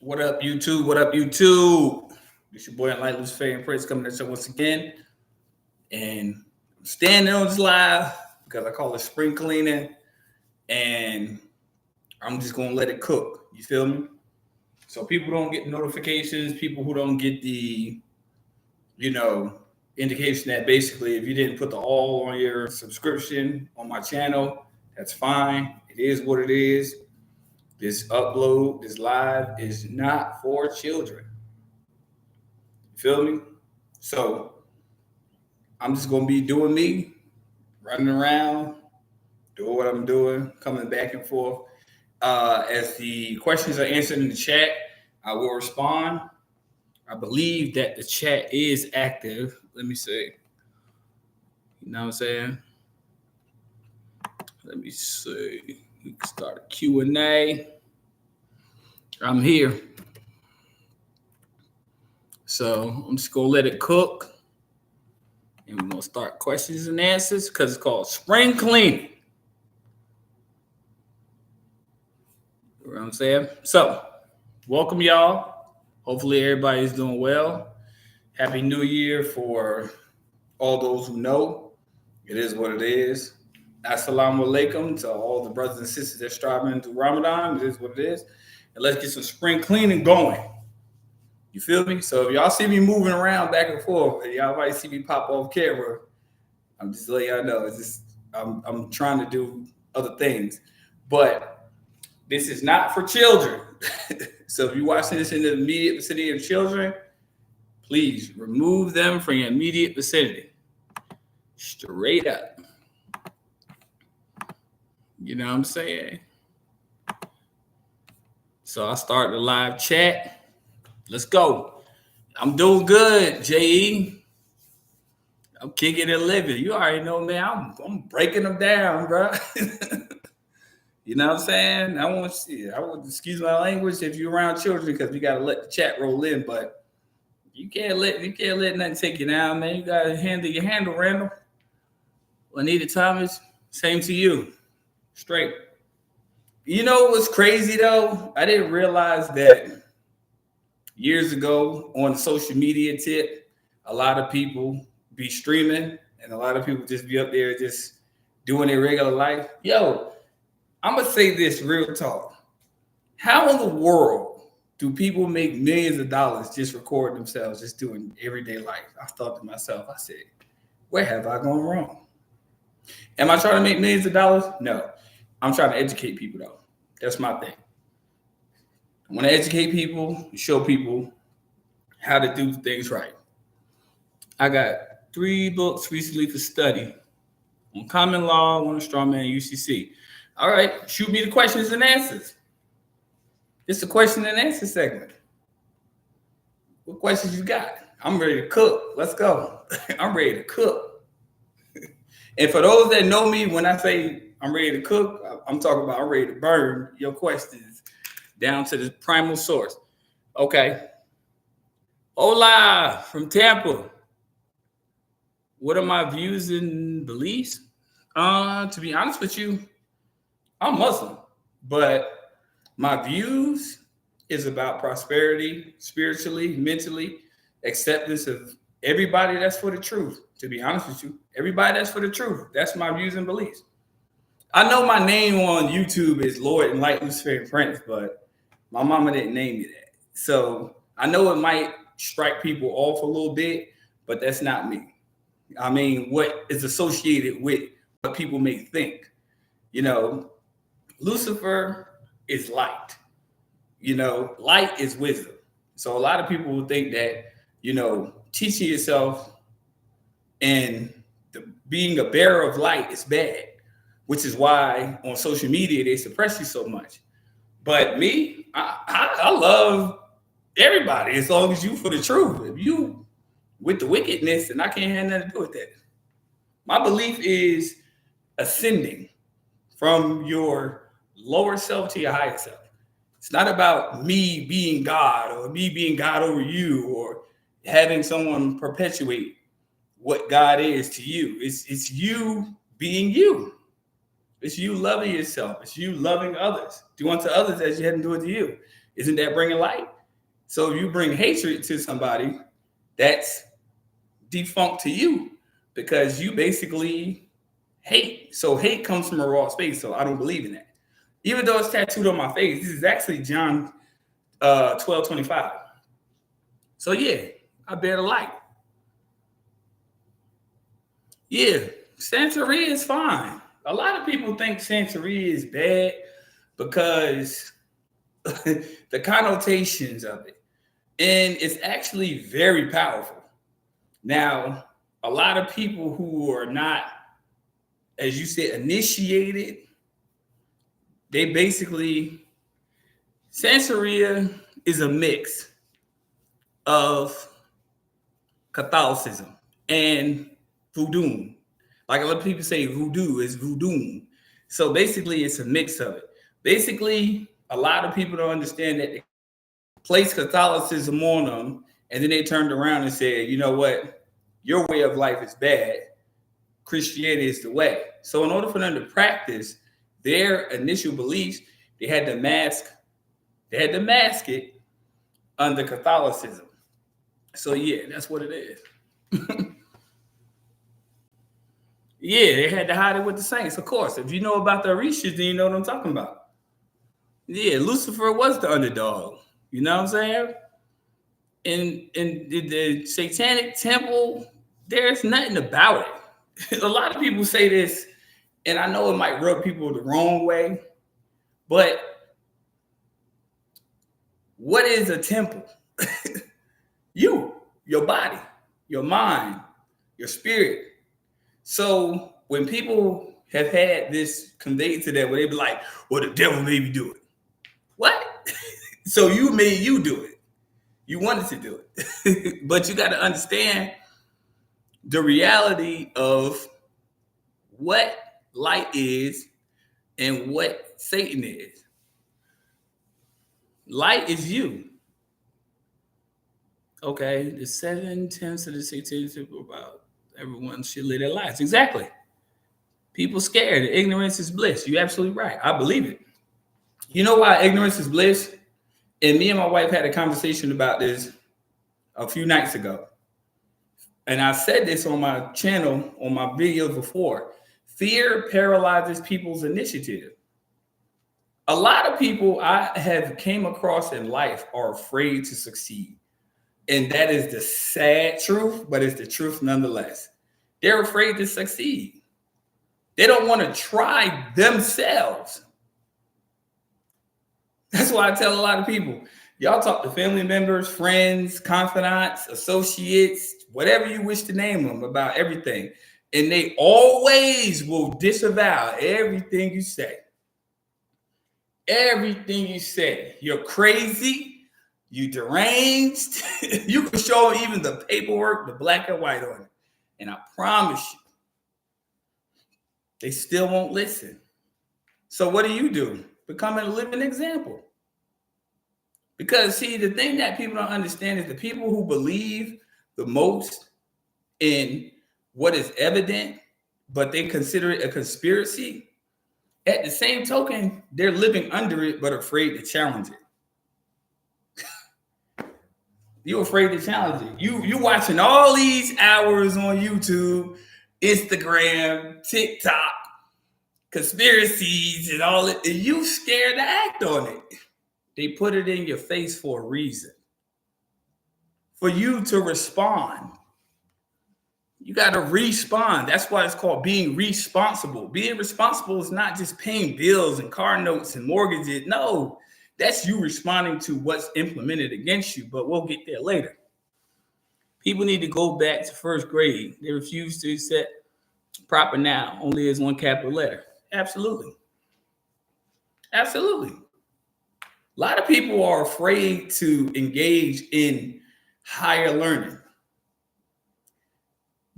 What up, YouTube? What up, YouTube? It's your boy and Lightless Favorite Prince coming at you once again. And I'm standing on this live because I call it spring cleaning. And I'm just going to let it cook. You feel me? So people don't get notifications, people who don't get the, indication that basically if you didn't put the all on your subscription on my channel, that's fine. It is what it is. This upload, this live is not for children. You feel me? So I'm just gonna be doing me, running around, doing what I'm doing, coming back and forth. As the questions are answered in the chat, I will respond. I believe that the chat is active. Let me see. You know what I'm saying? Let me see. We can start a Q&A. I'm here. So I'm just going to let it cook. And we're going to start questions and answers because it's called spring cleaning. You know what I'm saying? So welcome, y'all. Hopefully everybody's doing well. Happy New Year for all those who know. It is what it is. Assalamu alaikum to all the brothers and sisters that are striving through Ramadan. It is what it is. And let's get some spring cleaning going. You feel me? So if y'all see me moving around back and forth, and y'all might see me pop off camera, I'm just letting y'all know. It's just I'm trying to do other things. But this is not for children. So if you're watching this in the immediate vicinity of children, please remove them from your immediate vicinity. Straight up. You know what I'm saying? So I start the live chat. Let's go. I'm doing good, J.E. I'm kicking and living. You already know, man. I'm breaking them down, bro. You know what I'm saying? I want excuse my language if you're around children because we gotta let the chat roll in, but you can't let nothing take you down, man. You gotta handle your handle, Randall. Juanita Thomas, same to you. Straight. You know what's crazy though? I didn't realize that years ago on the social media tip, a lot of people be streaming and a lot of people just be up there just doing their regular life. Yo, I'm gonna say this real talk. How in the world do people make millions of dollars just recording themselves, just doing everyday life? I thought to myself, I said, where have I gone wrong? Am I trying to make millions of dollars? No. I'm trying to educate people, though. That's my thing. I want to educate people, show people how to do things right. I got 3 books recently for study on common law, one on strawman, UCC. All right, shoot me the questions and answers. This is a question and answer segment. What questions you got? I'm ready to cook. Let's go. I'm ready to cook. And for those that know me, when I say I'm ready to cook, I'm talking about I'm ready to burn your questions down to the primal source. Okay. Hola from Tampa. What are my views and beliefs? To be honest with you, I'm Muslim, but my views is about prosperity, spiritually, mentally, acceptance of everybody that's for the truth. To be honest with you, everybody that's for the truth. That's my views and beliefs. I know my name on YouTube is Lord and Lightless Favorite Prince, but my mama didn't name me that. So I know it might strike people off a little bit, but that's not me. I mean, what is associated with what people may think. You know, Lucifer is light. You know, light is wisdom. So a lot of people will think that, teaching yourself and being a bearer of light is bad, which is why on social media they suppress you so much. But me, I love everybody as long as you for the truth. If you with the wickedness, then I can't have nothing to do with that. My belief is ascending from your lower self to your higher self. It's not about me being God or me being God over you or having someone perpetuate what God is to you. It's you being you. It's you loving yourself. It's you loving others. Do unto others as you had to do it to you. Isn't that bringing light? So if you bring hatred to somebody, that's defunct to you because you basically hate. So hate comes from a raw space. So I don't believe in that. Even though it's tattooed on my face, this is actually John 12:25. So yeah, I bear the light. Yeah, Santeria is fine. A lot of people think Santeria is bad because the connotations of it. And it's actually very powerful. Now, a lot of people who are not, as you said, initiated, they basically, Santeria is a mix of Catholicism and voodoo. Like a lot of people say voodoo is voodoo. So basically, it's a mix of it. Basically, a lot of people don't understand that they place Catholicism on them, and then they turned around and said, you know what, your way of life is bad. Christianity is the way. So in order for them to practice their initial beliefs, they had to mask it under Catholicism. So yeah, that's what it is. Yeah, they had to hide it with the saints, of course. If you know about the Orishas, then you know what I'm talking about. Yeah, Lucifer was the underdog. You know what I'm saying? In the Satanic Temple, there's nothing about it. A lot of people say this, and I know it might rub people the wrong way, but what is a temple? Your body, your mind, your spirit. So when people have had this conveyed to them, where they be like, well, the devil made me do it. What? So you made you do it. You wanted to do it. But you got to understand the reality of what light is and what Satan is. Light is you. Okay, the 7/10 of the 16 about everyone should live their lives. Exactly. People scared. Ignorance is bliss. You're absolutely right. I believe it. You know why ignorance is bliss? And me and my wife had a conversation about this a few nights ago. And I said this on my channel, on my videos before. Fear paralyzes people's initiative. A lot of people I have came across in life are afraid to succeed. And that is the sad truth, but it's the truth nonetheless. They're afraid to succeed. They don't want to try themselves. That's why I tell a lot of people, y'all talk to family members, friends, confidants, associates, whatever you wish to name them about everything. And they always will disavow everything you say. Everything you say. You're crazy. You deranged. You can show them even the paperwork, the black and white on it. And I promise you, they still won't listen. So what do? Become a living example. Because see, the thing that people don't understand is the people who believe the most in what is evident, but they consider it a conspiracy, at the same token, they're living under it, but afraid to challenge it. You're afraid to challenge it. You're watching all these hours on YouTube, Instagram, TikTok, conspiracies and all it, and you scared to act on it. They put it in your face for a reason. For you to respond. You got to respond. That's why it's called being responsible. Being responsible is not just paying bills and car notes and mortgages. No, that's you responding to what's implemented against you, but we'll get there later. People need to go back to first grade. They refuse to accept proper noun only as one capital letter. Absolutely. Absolutely. A lot of people are afraid to engage in higher learning.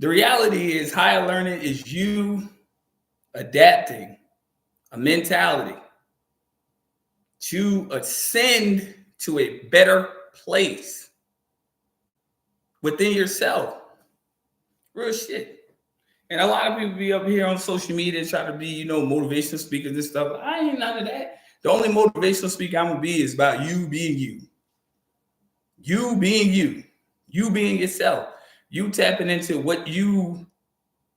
The reality is higher learning is you adapting a mentality to ascend to a better place within yourself. Real shit. And a lot of people be up here on social media try to be, motivational speakers and stuff. I ain't none of that. The only motivational speaker I'm gonna be is about you being you. You being you. You being yourself. You tapping into what you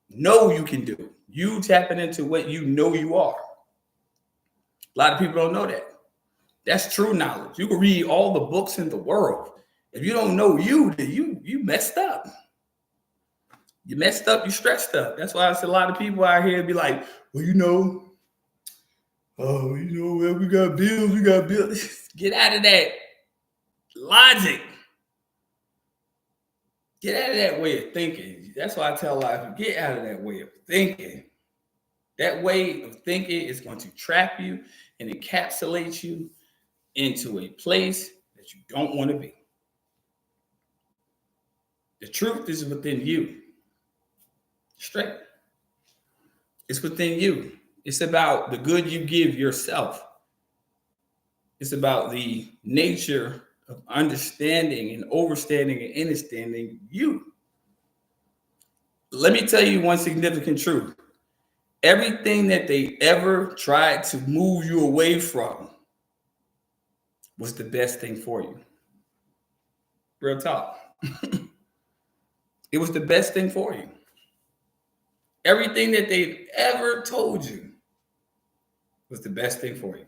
know you can do. You tapping into what you know you are. A lot of people don't know that. That's true knowledge. You can read all the books in the world. If you don't know you, then you messed up. You messed up, you stressed up. That's why I see a lot of people out here be like, well, well, we got bills. Get out of that logic. Get out of that way of thinking. That's why I tell a lot of people, get out of that way of thinking. That way of thinking is going to trap you and encapsulate you into a place that you don't want to be. The truth is within you. Straight. It's within you. It's about the good you give yourself. It's about the nature of understanding and overstanding and understanding you. Let me tell you one significant truth. Everything that they ever tried to move you away from was the best thing for you. Real talk. It was the best thing for you. Everything that they've ever told you was the best thing for you.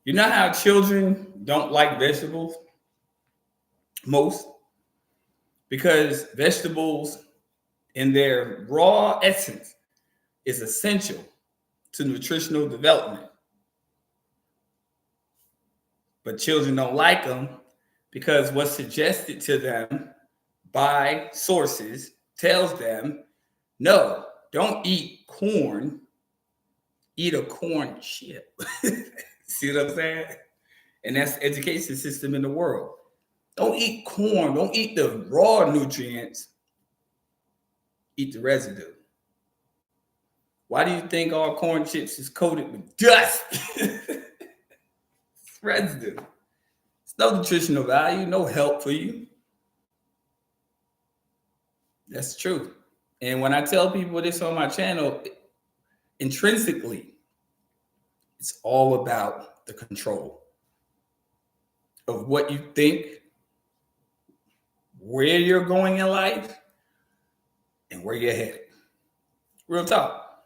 You know how children don't like vegetables? Most. Because vegetables in their raw essence is essential to nutritional development. But children don't like them because what's suggested to them by sources tells them, no, don't eat corn, eat a corn chip. See what I'm saying? And that's the education system in the world. Don't eat corn, don't eat the raw nutrients, eat the residue. Why do you think all corn chips is coated with dust? It's residue. It's no nutritional value, no help for you. That's the truth. And when I tell people this on my channel, intrinsically, it's all about the control of what you think, where you're going in life, and where you're headed. Real talk.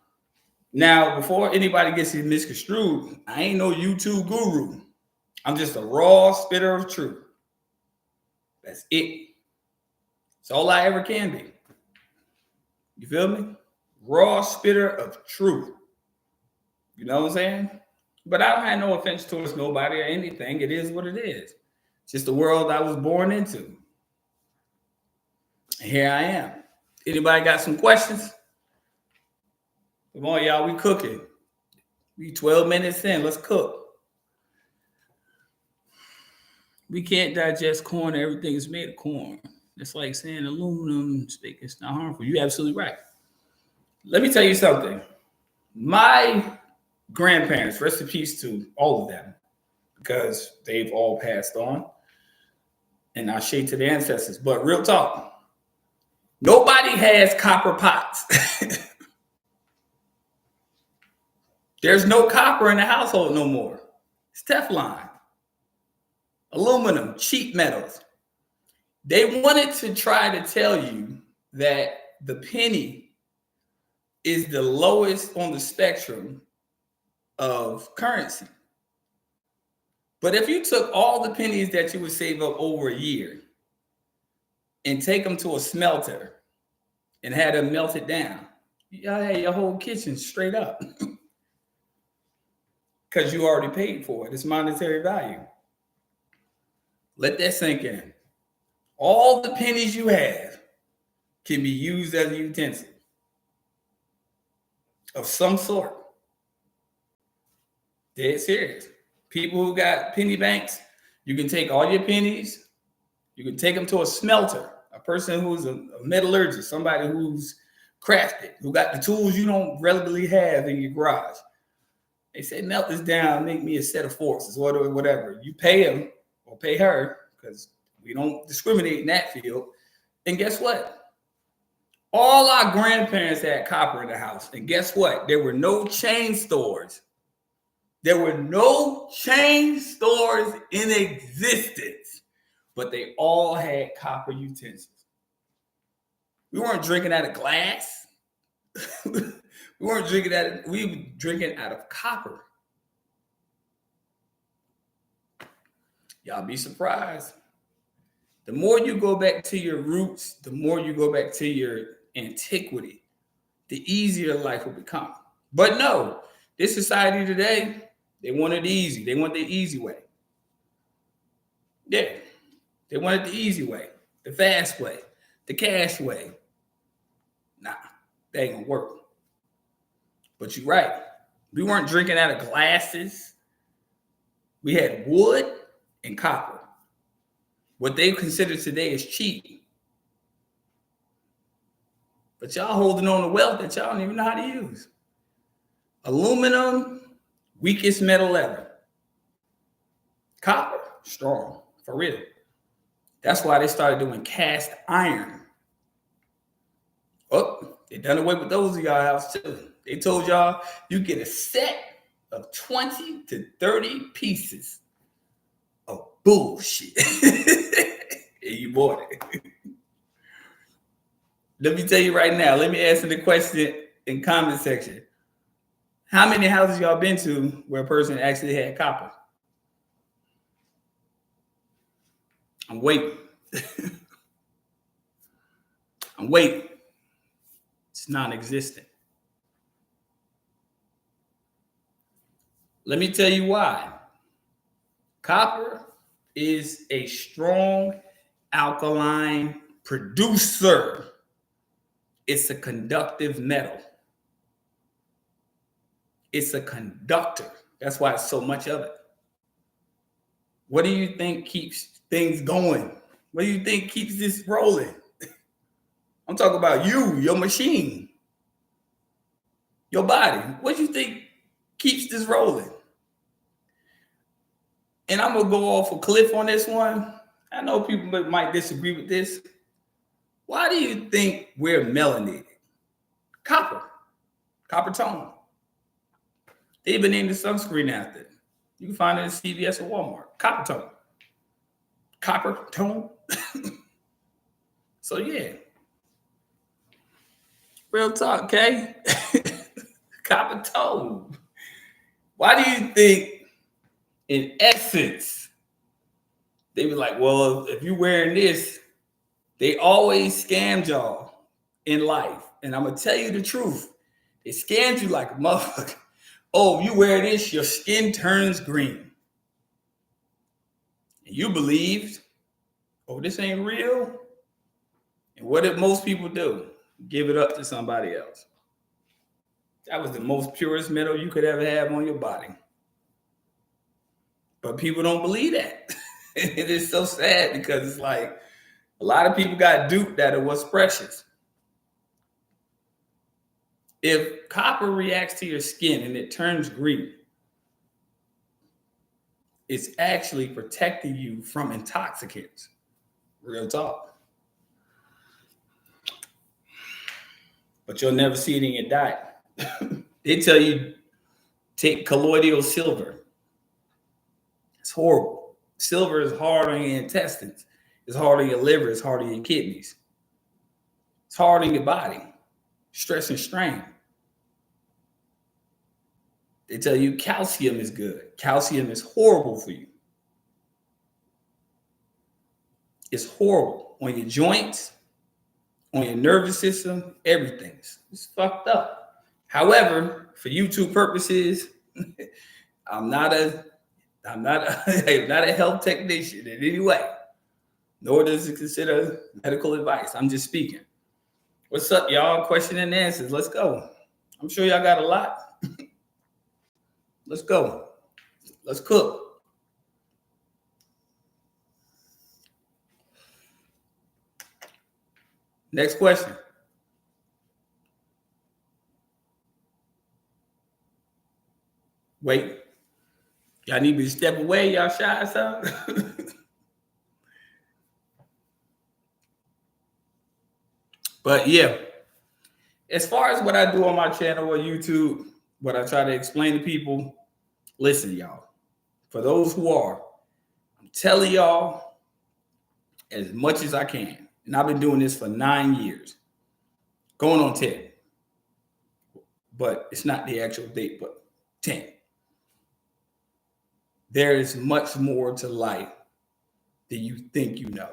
Now, before anybody gets it misconstrued, I ain't no YouTube guru. I'm just a raw spitter of truth. That's it. It's all I ever can be. You feel me? Raw spitter of truth. You know what I'm saying? But I don't have no offense towards nobody or anything. It is what it is. It's just the world I was born into. And here I am. Anybody got some questions? Come on, y'all. We cooking. We 12 minutes in. Let's cook. We can't digest corn. Everything is made of corn. It's like saying aluminum is not harmful. You're absolutely right. Let me tell you something. My grandparents, rest in peace to all of them, because they've all passed on. And I shade to the ancestors. But real talk, nobody has copper pots. There's no copper in the household no more. It's Teflon, aluminum, cheap metals. They wanted to try to tell you that the penny is the lowest on the spectrum of currency. But if you took all the pennies that you would save up over a year and take them to a smelter and had them melted down, y'all had your whole kitchen straight up. Because you already paid for it. It's monetary value. Let that sink in. All the pennies you have can be used as a utensil of some sort. Dead serious. People who got penny banks, you can take all your pennies, you can take them to a smelter, a person who's a metallurgist, somebody who's crafted, who got the tools you don't readily have in your garage. They say, melt this down, make me a set of forks, or whatever. You pay him or pay her, because we don't discriminate in that field. And guess what? All our grandparents had copper in the house. And guess what? There were no chain stores There were no chain stores in existence, but they all had copper utensils. We weren't drinking out of glass. We were drinking out of copper. Y'all be surprised. The more you go back to your roots, the more you go back to your antiquity, the easier life will become. But no, this society today, they want it easy. They want the easy way. Yeah, they want it the easy way, the fast way, the cash way. Nah, that ain't gonna work. But you're right. We weren't drinking out of glasses. We had wood and copper. What they consider today is cheap. But y'all holding on to wealth that y'all don't even know how to use. Aluminum, weakest metal ever. Copper, strong, for real. That's why they started doing cast iron. Oh, they done away with those in y'all house too. They told y'all you get a set of 20 to 30 pieces of bullshit. And you bought it. Let me tell you right now. Let me answer the question in comment section. How many houses y'all been to where a person actually had copper? I'm waiting. I'm waiting. It's non-existent. Let me tell you why. Copper is a strong alkaline producer. It's a conductive metal. It's a conductor. That's why it's so much of it. What do you think keeps things going? What do you think keeps this rolling? I'm talking about you, your machine, your body. What do you think keeps this rolling? And I'm going to go off a cliff on this one. I know people might disagree with this. Why do you think we're melanated? Copper tone. They even named the sunscreen after it. You can find it at CVS or Walmart. Copper tone. So yeah. Real talk, okay? Copper tone. Why do you think, in essence, they be like, well, if you're wearing this, they always scammed y'all in life. And I'm going to tell you the truth. They scammed you like a motherfucker. Oh, you wear this, your skin turns green. And you believed, oh, this ain't real. And what did most people do? Give it up to somebody else. That was the most purest metal you could ever have on your body. But people don't believe that. It is so sad because it's like a lot of people got duped that it was precious. If copper reacts to your skin and it turns green, it's actually protecting you from intoxicants. Real talk. But you'll never see it in your diet. They tell you take colloidal silver. It's horrible. Silver is hard on your intestines. It's hard on your liver. It's hard on your kidneys. It's hard on your body. Stress and strain. They tell you calcium is good. Calcium is horrible for you. It's horrible on your joints, on your nervous system, everything. It's fucked up. However, for YouTube purposes, I'm not a health technician in any way, nor does it consider medical advice. I'm just speaking. What's up, y'all? Question and answers. Let's go. I'm sure y'all got a lot. Let's go. Let's cook. Next question. Wait. Y'all need me to step away? Y'all shy or something? But yeah, as far as what I do on my channel or YouTube, what I try to explain to people, Listen, y'all, for those who are, I'm telling y'all as much as I can. And I've been doing this for 9 years, going on 10. But it's not the actual date, but 10. There is much more to life than you think you know.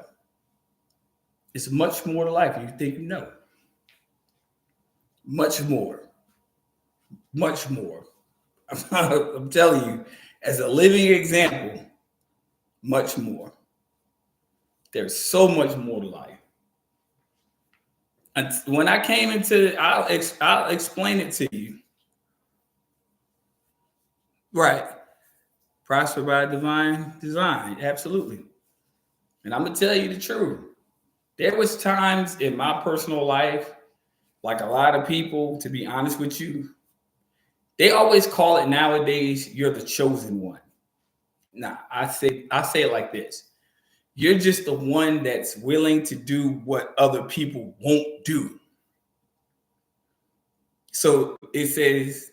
It's much more to life than you think you know. Much more. Much more. I'm telling you, as a living example, much more. There's so much more to life. And when I came into, I'll explain it to you. Right. Prosper by divine design. Absolutely. And I'm going to tell you the truth. There was times in my personal life, like a lot of people, to be honest with you, they always call it nowadays, you're the chosen one. Nah, I say it like this. You're just the one that's willing to do what other people won't do. So it says,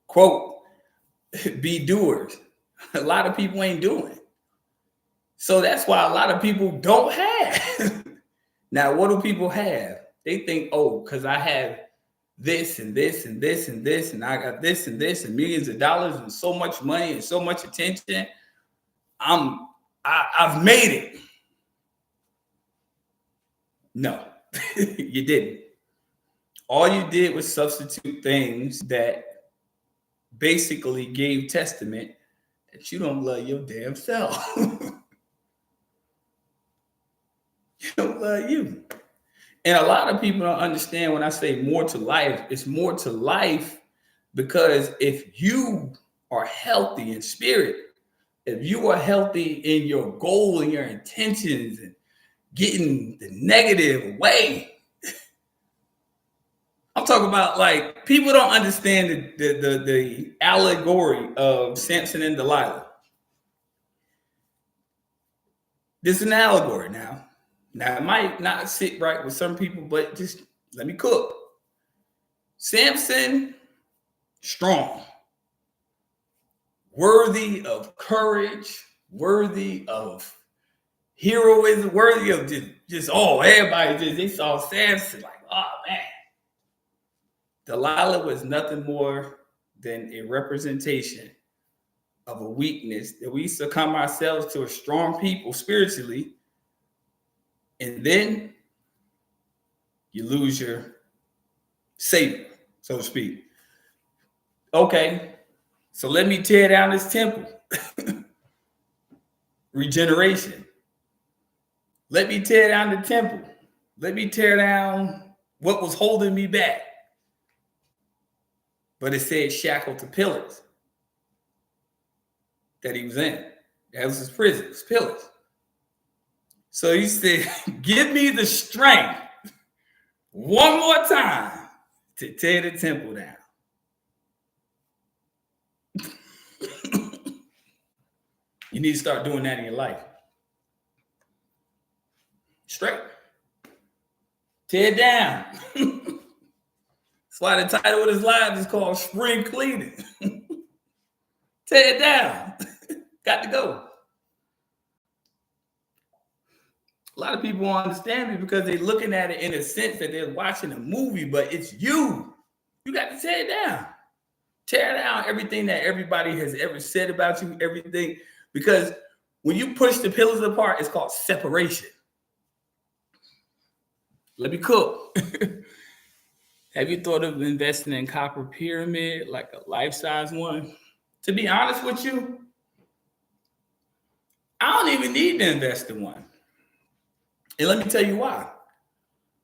quote, be doers. A lot of people ain't doing. So that's why a lot of people don't have. Now, what do people have? They think, oh, because I have this and this and this and this, and I got this and this and millions of dollars and so much money and so much attention. I've made it. No, you didn't. All you did was substitute things that basically gave testament that you don't love your damn self. You don't love you. And a lot of people don't understand when I say more to life, it's more to life because if you are healthy in spirit, if you are healthy in your goal and your intentions and getting the negative away, I'm talking about like people don't understand the allegory of Samson and Delilah. This is an allegory now. Now, it might not sit right with some people, but just let me cook. Samson, strong, worthy of courage, worthy of heroism, worthy of just everybody they saw Samson like, oh man. Delilah was nothing more than a representation of a weakness that we succumb ourselves to a strong people spiritually. And then you lose your savior, so to speak. Okay, so let me tear down this temple. Regeneration. Let me tear down the temple. Let me tear down what was holding me back. But it said shackled to pillars that he was in. That was his prison, his pillars. So he said, give me the strength one more time to tear the temple down. You need to start doing that in your life. Straight. Tear it down. That's why the title of this live is called Spring Cleaning. Tear it down. Got to go. A lot of people won't understand me because they're looking at it in a sense that they're watching a movie, but it's you. You got to tear it down. Tear down everything that everybody has ever said about you, everything. Because when you push the pillars apart, it's called separation. Let me cook. Have you thought of investing in copper pyramid, like a life-size one? To be honest with you, I don't even need to invest in one. And let me tell you why.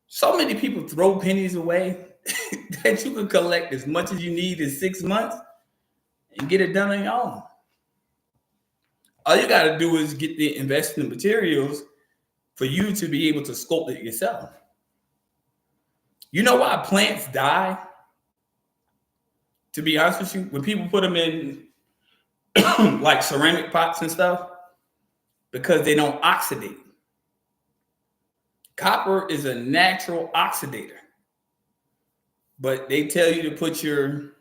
So many people throw pennies away that you can collect as much as you need in 6 months and get it done on your own. All you got to do is get the investment materials for you to be able to sculpt it yourself. You know why plants die? To be honest with you, when people put them in like ceramic pots and stuff, because they don't oxidate. Copper is a natural oxidator. But they tell you to put your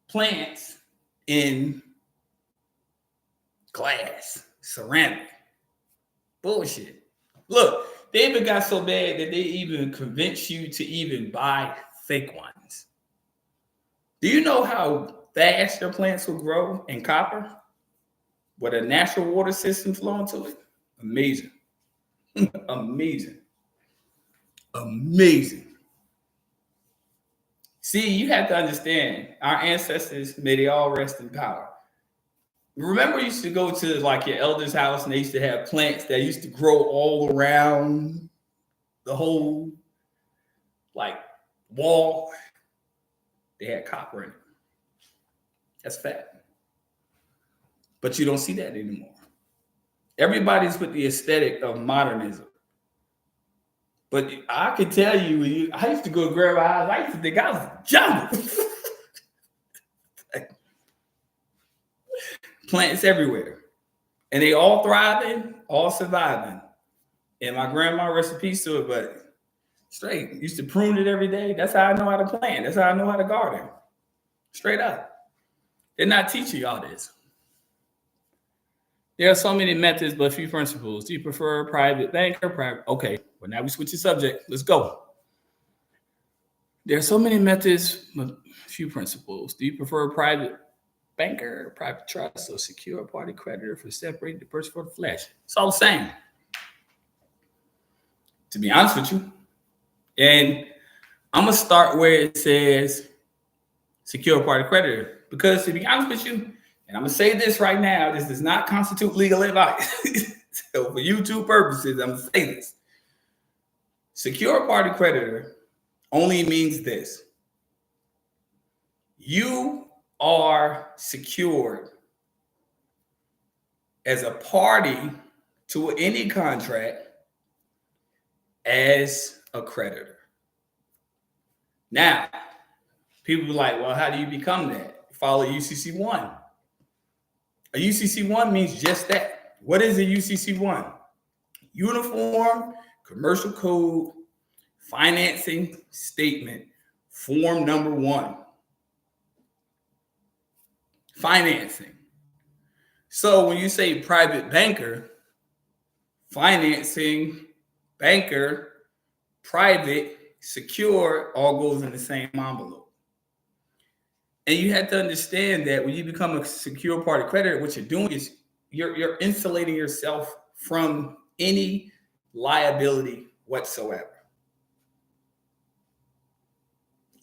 plants in glass, ceramic. Bullshit. Look, they even got so bad that they even convince you to even buy fake ones. Do you know how fast your plants will grow in copper with a natural water system flowing to it? Amazing. Amazing. Amazing. See, you have to understand, our ancestors, may they all rest in power. Remember, you used to go to like your elder's house and they used to have plants that used to grow all around the whole like wall. They had copper in it. That's fact. But you don't see that anymore. Everybody's with the aesthetic of modernism. But I can tell you, I used to go to Grandma's house. I used to think I was a jungle. Plants everywhere. And they all thriving, all surviving. And my grandma, rest in peace to it, but straight. Used to prune it every day. That's how I know how to plant. That's how I know how to garden. Straight up. They're not teaching y'all this. There are so many methods, but few principles. Do you prefer a private banker? Private? Okay, well, now we switch the subject. Let's go. There are so many methods, but few principles. Do you prefer a private banker, private trust, or secure party creditor for separating the person from the flesh? It's all the same, to be honest with you. And I'm going to start where it says secure party creditor, because to be honest with you, and I'm going to say this right now, this does not constitute legal advice. So for YouTube purposes, I'm going to say this. Secure party creditor only means this. You are secured as a party to any contract as a creditor. Now, people be like, well, how do you become that? Follow UCC 1. A UCC 1 means just that. What is a UCC 1? Uniform Commercial Code Financing Statement, form number 1. Financing. So when you say private banker, financing, banker, private, secure, all goes in the same envelope. And you have to understand that when you become a secure party creditor, what you're doing is you're insulating yourself from any liability whatsoever.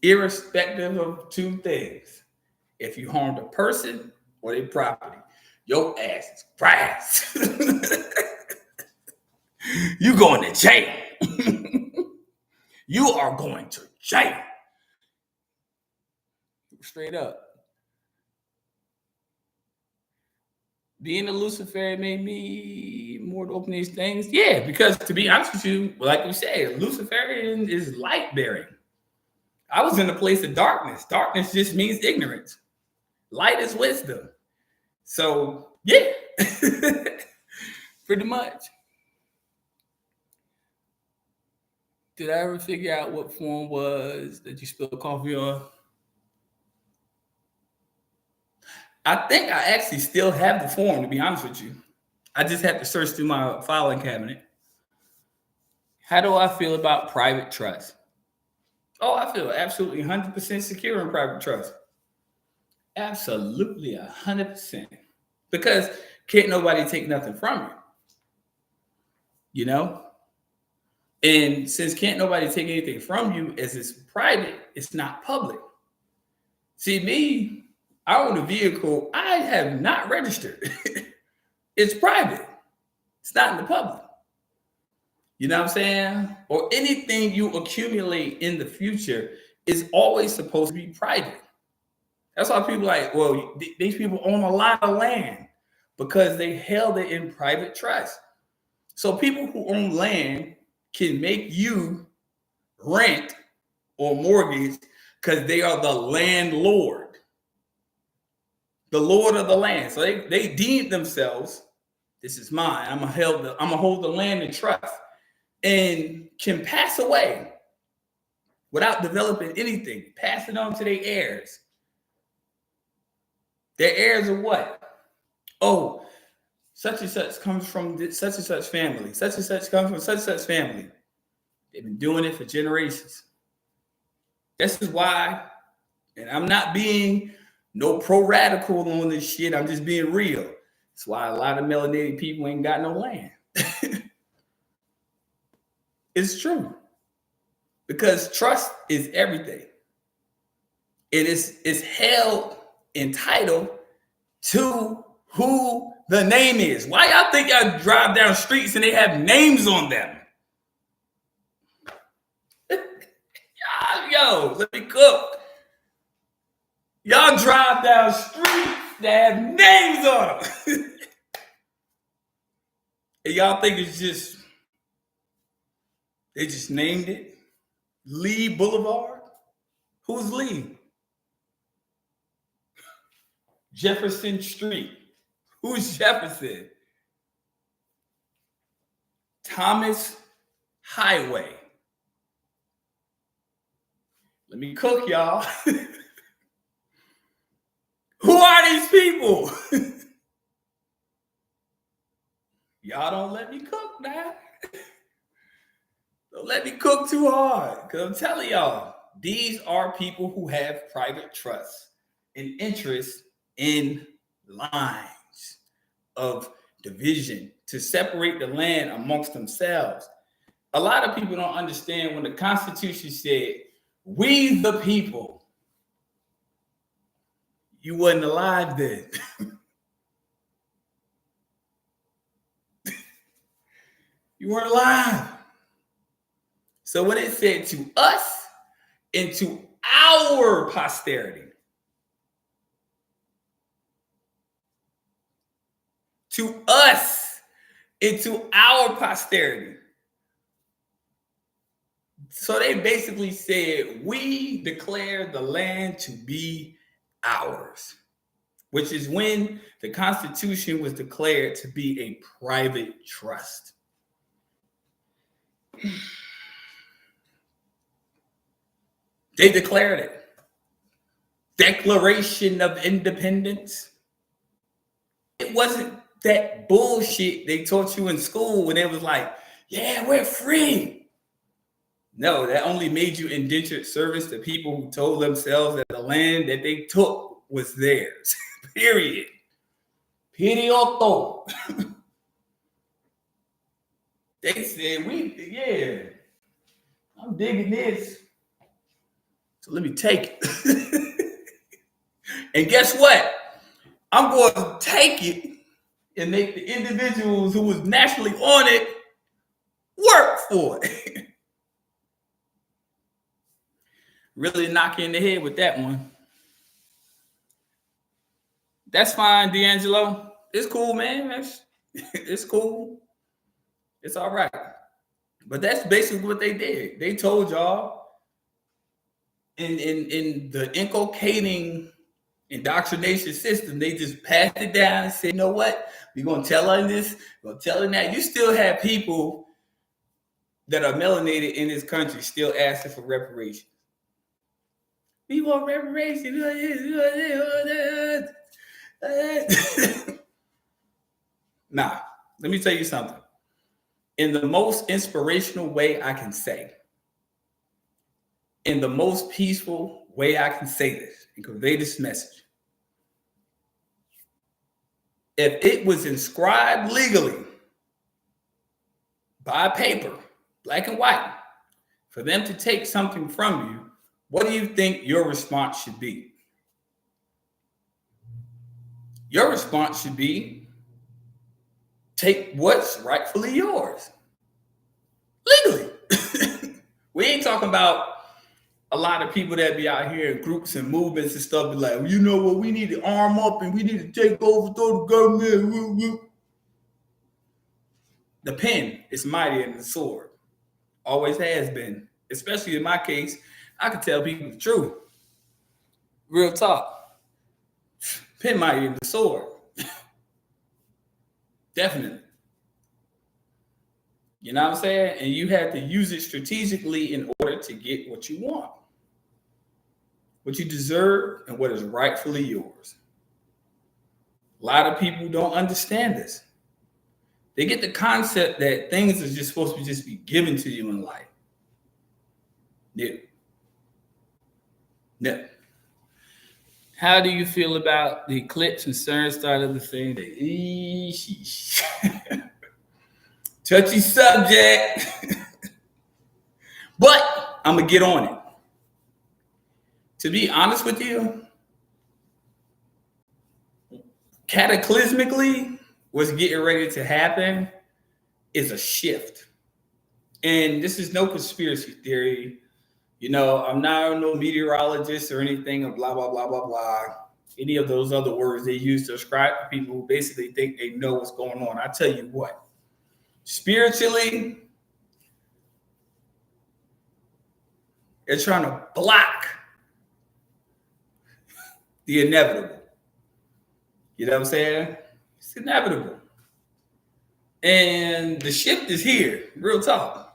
Irrespective of two things. If you harmed a person or their property, your ass is grass. You going to jail. You are going to jail. Straight up. Being a Luciferian made me more to open these things. Yeah, because to be honest with you, like you said, Luciferian is light bearing. I was in a place of darkness. Darkness just means ignorance. Light is wisdom. So, yeah, pretty much. Did I ever figure out what form was that you spilled coffee on? I think I actually still have the form, to be honest with you. I just have to search through my filing cabinet. How do I feel about private trust? Oh, I feel absolutely 100% secure in private trust. Absolutely 100%. Because can't nobody take nothing from you. You know? And since can't nobody take anything from you, as it's private, it's not public. See, me, I own a vehicle I have not registered. It's private. It's not in the public. You know what I'm saying? Or anything you accumulate in the future is always supposed to be private. That's why people are like, well, these people own a lot of land because they held it in private trust. So people who own land can make you rent or mortgage because they are the landlord, the lord of the land. So they deem themselves, this is mine. I'm gonna hold the land in trust, and can pass away without developing anything, pass it on to their heirs. They're heirs of what? Oh, such and such comes from such and such family. Such and such comes from such and such family. They've been doing it for generations. This is why, and I'm not being no pro radical on this shit. I'm just being real. That's why a lot of melanated people ain't got no land. It's true. Because trust is everything. It is held entitled to who the name is. Why y'all think y'all drive down streets and they have names on them? Yo, let me cook. Y'all drive down streets that have names on them. And y'all think it's just, they just named it Lee Boulevard? Who's Lee? Jefferson Street. Who's Jefferson? Thomas Highway. Let me cook, y'all. Who are these people? Y'all don't let me cook now. Don't let me cook too hard. Because I'm telling y'all, these are people who have private trust and interest in lines of division to separate the land amongst themselves. A lot of people don't understand when the Constitution said, "We the people." You wasn't alive then. You weren't alive. So when it said to us and to our posterity, to us and to our posterity. So they basically said, we declare the land to be ours, which is when the Constitution was declared to be a private trust. They declared it. Declaration of Independence. It wasn't that bullshit they taught you in school when it was like, yeah, we're free. No, that only made you indentured servants to people who told themselves that the land that they took was theirs. Period. Periodo. They said, I'm digging this. So let me take it. And guess what? I'm going to take it and make the individuals who was naturally on it work for it. Really knock you in the head with that one. That's fine, D'Angelo. It's cool, man. It's cool. It's all right. But that's basically what they did. They told y'all in the inculcating indoctrination system, they just passed it down and said, you know what? We're going to tell her this, we're going to tell her that. You still have people that are melanated in this country still asking for reparations. We want reparations. Nah, let me tell you something. In the most inspirational way I can say, in the most peaceful way I can say this and convey this message, if it was inscribed legally by paper, black and white, for them to take something from you, what do you think your response should be? Your response should be, take what's rightfully yours. Legally. We ain't talking about a lot of people that be out here in groups and movements and stuff be like, well, you know what, we need to arm up and we need to take over, throw the government. The pen is mightier than the sword. Always has been. Especially in my case, I can tell people the truth. Real talk. Pen mightier than the sword. Definitely. You know what I'm saying? And you have to use it strategically in order to get what you want, what you deserve, and what is rightfully yours. A lot of people don't understand this. They get the concept that things are just supposed to just be given to you in life. Yeah. Yeah. How do you feel about the eclipse and CERN started the thing? Touchy subject. But I'm going to get on it. To be honest with you, cataclysmically, what's getting ready to happen is a shift. And this is no conspiracy theory. I'm not no meteorologist or anything of blah, blah, blah, blah, blah. Any of those other words they use to describe people who basically think they know what's going on. I tell you what, spiritually, they're trying to block the inevitable. You know what I'm saying? It's inevitable. And the shift is here, real talk.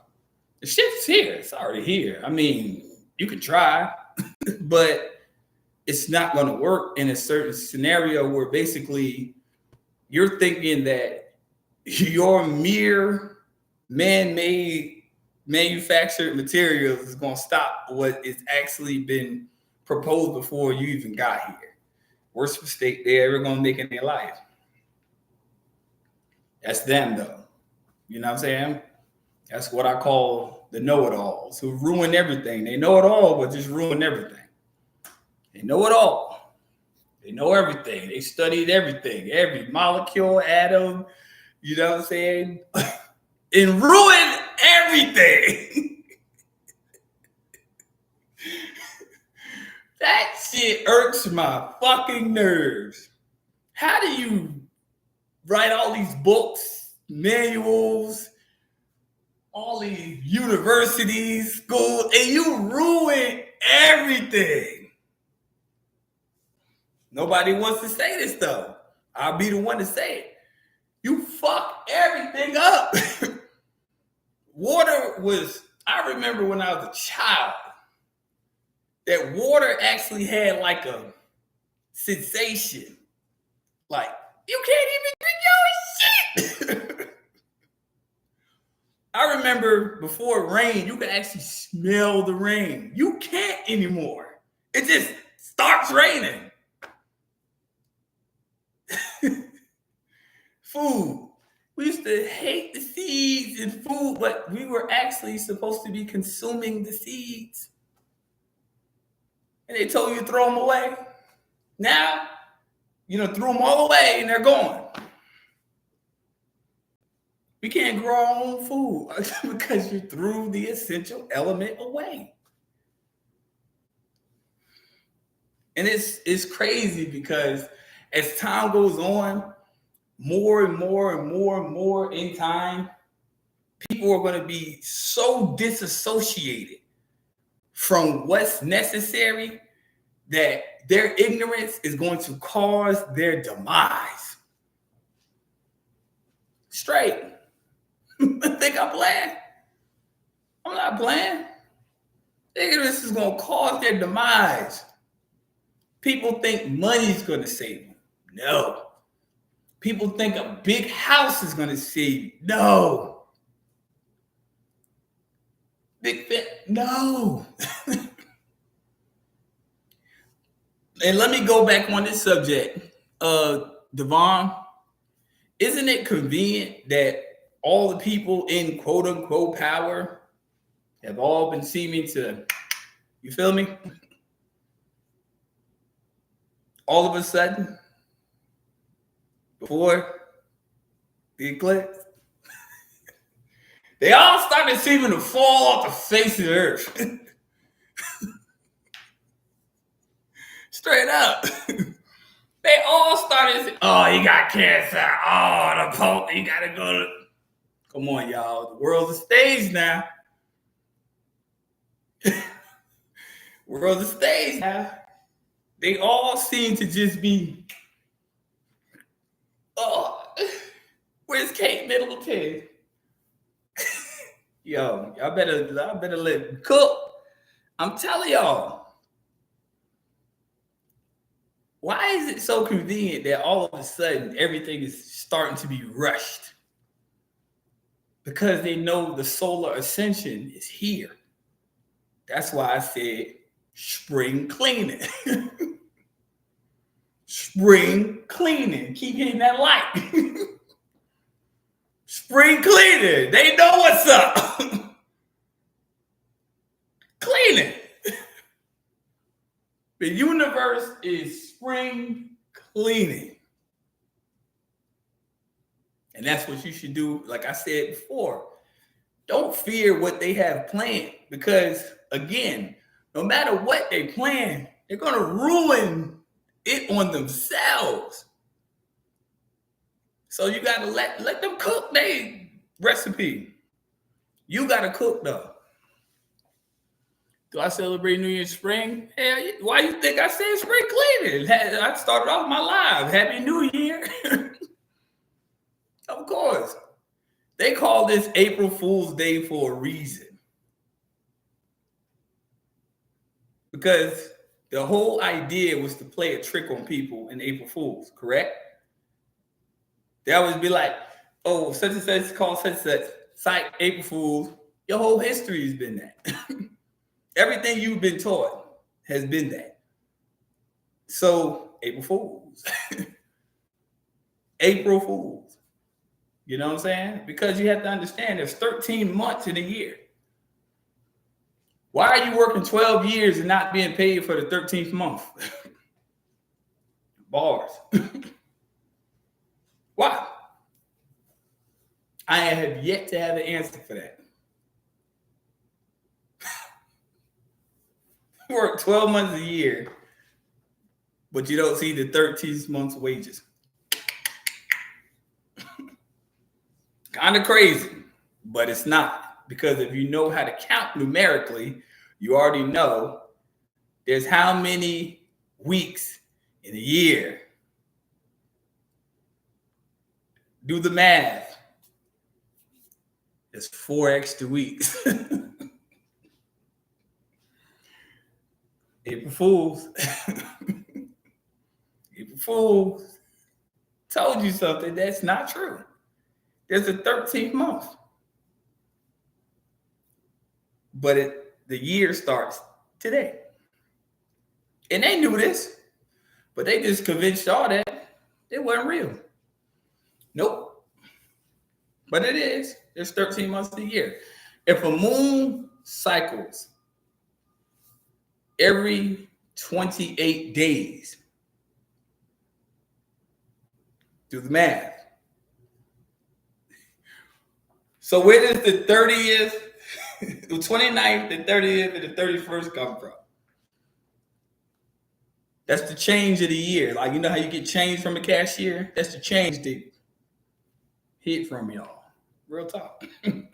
The shift's here. It's already here. I mean, you can try, but it's not going to work in a certain scenario where basically you're thinking that your mere man-made manufactured materials is going to stop what is actually been proposed before you even got here. Worst mistake they ever going to make in their life. That's them, though. You know what I'm saying? That's what I call the know-it-alls who ruin everything. They know it all, but just ruin everything. They know it all. They know everything. They studied everything, every molecule, atom, you know what I'm saying? And ruin everything. That shit irks my fucking nerves. How do you write all these books, manuals, all these universities, schools, and you ruin everything? Nobody wants to say this, though. I'll be the one to say it. You fuck everything up. I remember when I was a child, that water actually had like a sensation. Like, you can't even drink your shit. I remember before it rained, you could actually smell the rain. You can't anymore. It just starts raining. Food. We used to hate the seeds in food, but we were actually supposed to be consuming the seeds. And they told you to throw them away. Now, threw them all away and they're gone. We can't grow our own food because you threw the essential element away. And it's crazy because as time goes on, more and more and more and more in time, people are going to be so disassociated from what's necessary that their ignorance is going to cause their demise. Straight. I think I'm playing. I'm not playing. Ignorance is going to cause their demise. People think money's going to save them. No. People think a big house is going to save you. No. No. And let me go back on this subject. Devon, isn't it convenient that all the people in quote unquote power have all been seeming to, you feel me? All of a sudden, before the eclipse, they all started seeming to fall off the face of the earth. Straight up. They all started saying, oh, you got cancer. Oh, the Pope, you got to go to... Come on, y'all. The world's a stage now. World's a stage now. They all seem to just be, oh, where's Kate Middleton? Yo, y'all better let me cook. I'm telling y'all. Why is it so convenient that all of a sudden everything is starting to be rushed? Because they know the solar ascension is here. That's why I said spring cleaning. Spring cleaning. Keep hitting that light. Spring cleaning. They know what's up. Cleaning. The universe is spring cleaning. And that's what you should do. Like I said before, don't fear what they have planned, because again, no matter what they plan, they're going to ruin it on themselves. So you got to let them cook their recipe. You got to cook though. Do I celebrate New Year's spring? Hell, why you think I said spring cleaning? I started off my live. Happy New Year. Of course. They call this April Fool's Day for a reason. Because the whole idea was to play a trick on people in April Fools, correct? They always be like, oh, such and such called such and such. Psych, April Fools. Your whole history has been that. Everything you've been taught has been that. So, April Fools. April Fools. You know what I'm saying? Because you have to understand there's 13 months in a year. Why are you working 12 years and not being paid for the 13th month? Bars. Why? I have yet to have an answer for that. You work 12 months a year, but you don't see the 13th month's wages. Kind of crazy, but it's not. Because if you know how to count numerically, you already know there's how many weeks in a year. Do the math. There's 4 extra weeks. April Fools. April Fools. Told you something that's not true. There's a 13th month. But the year starts today. And they knew this, but they just convinced y'all that it wasn't real. Nope. But it is. There's 13 months a year. If a moon cycles every 28 days, do the math. So where does the 30th, the 29th, the 30th, and the 31st come from? That's the change of the year. Like, you know how you get change from a cashier? That's the change they hit from y'all. Real talk. And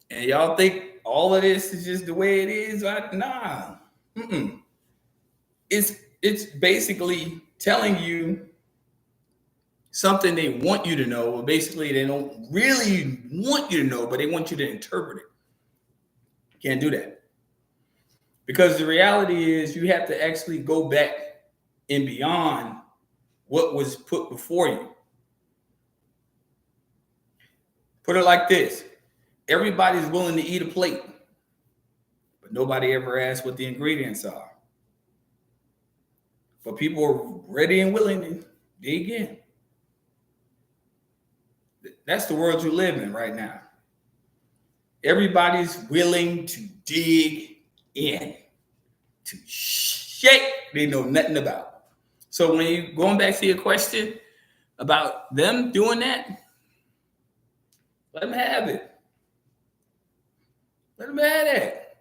y'all think all of this is just the way it is? Nah. It's basically telling you something they want you to know, or basically they don't really want you to know, but they want you to interpret it. Can't do that. Because the reality is you have to actually go back and beyond what was put before you. Put it like this. Everybody's willing to eat a plate, but nobody ever asks what the ingredients are. But people are ready and willing to dig in. That's the world you live in right now. Everybody's willing to dig in to shit they know nothing about. So when you going back to your question about them doing that, let them have it. Let them have that.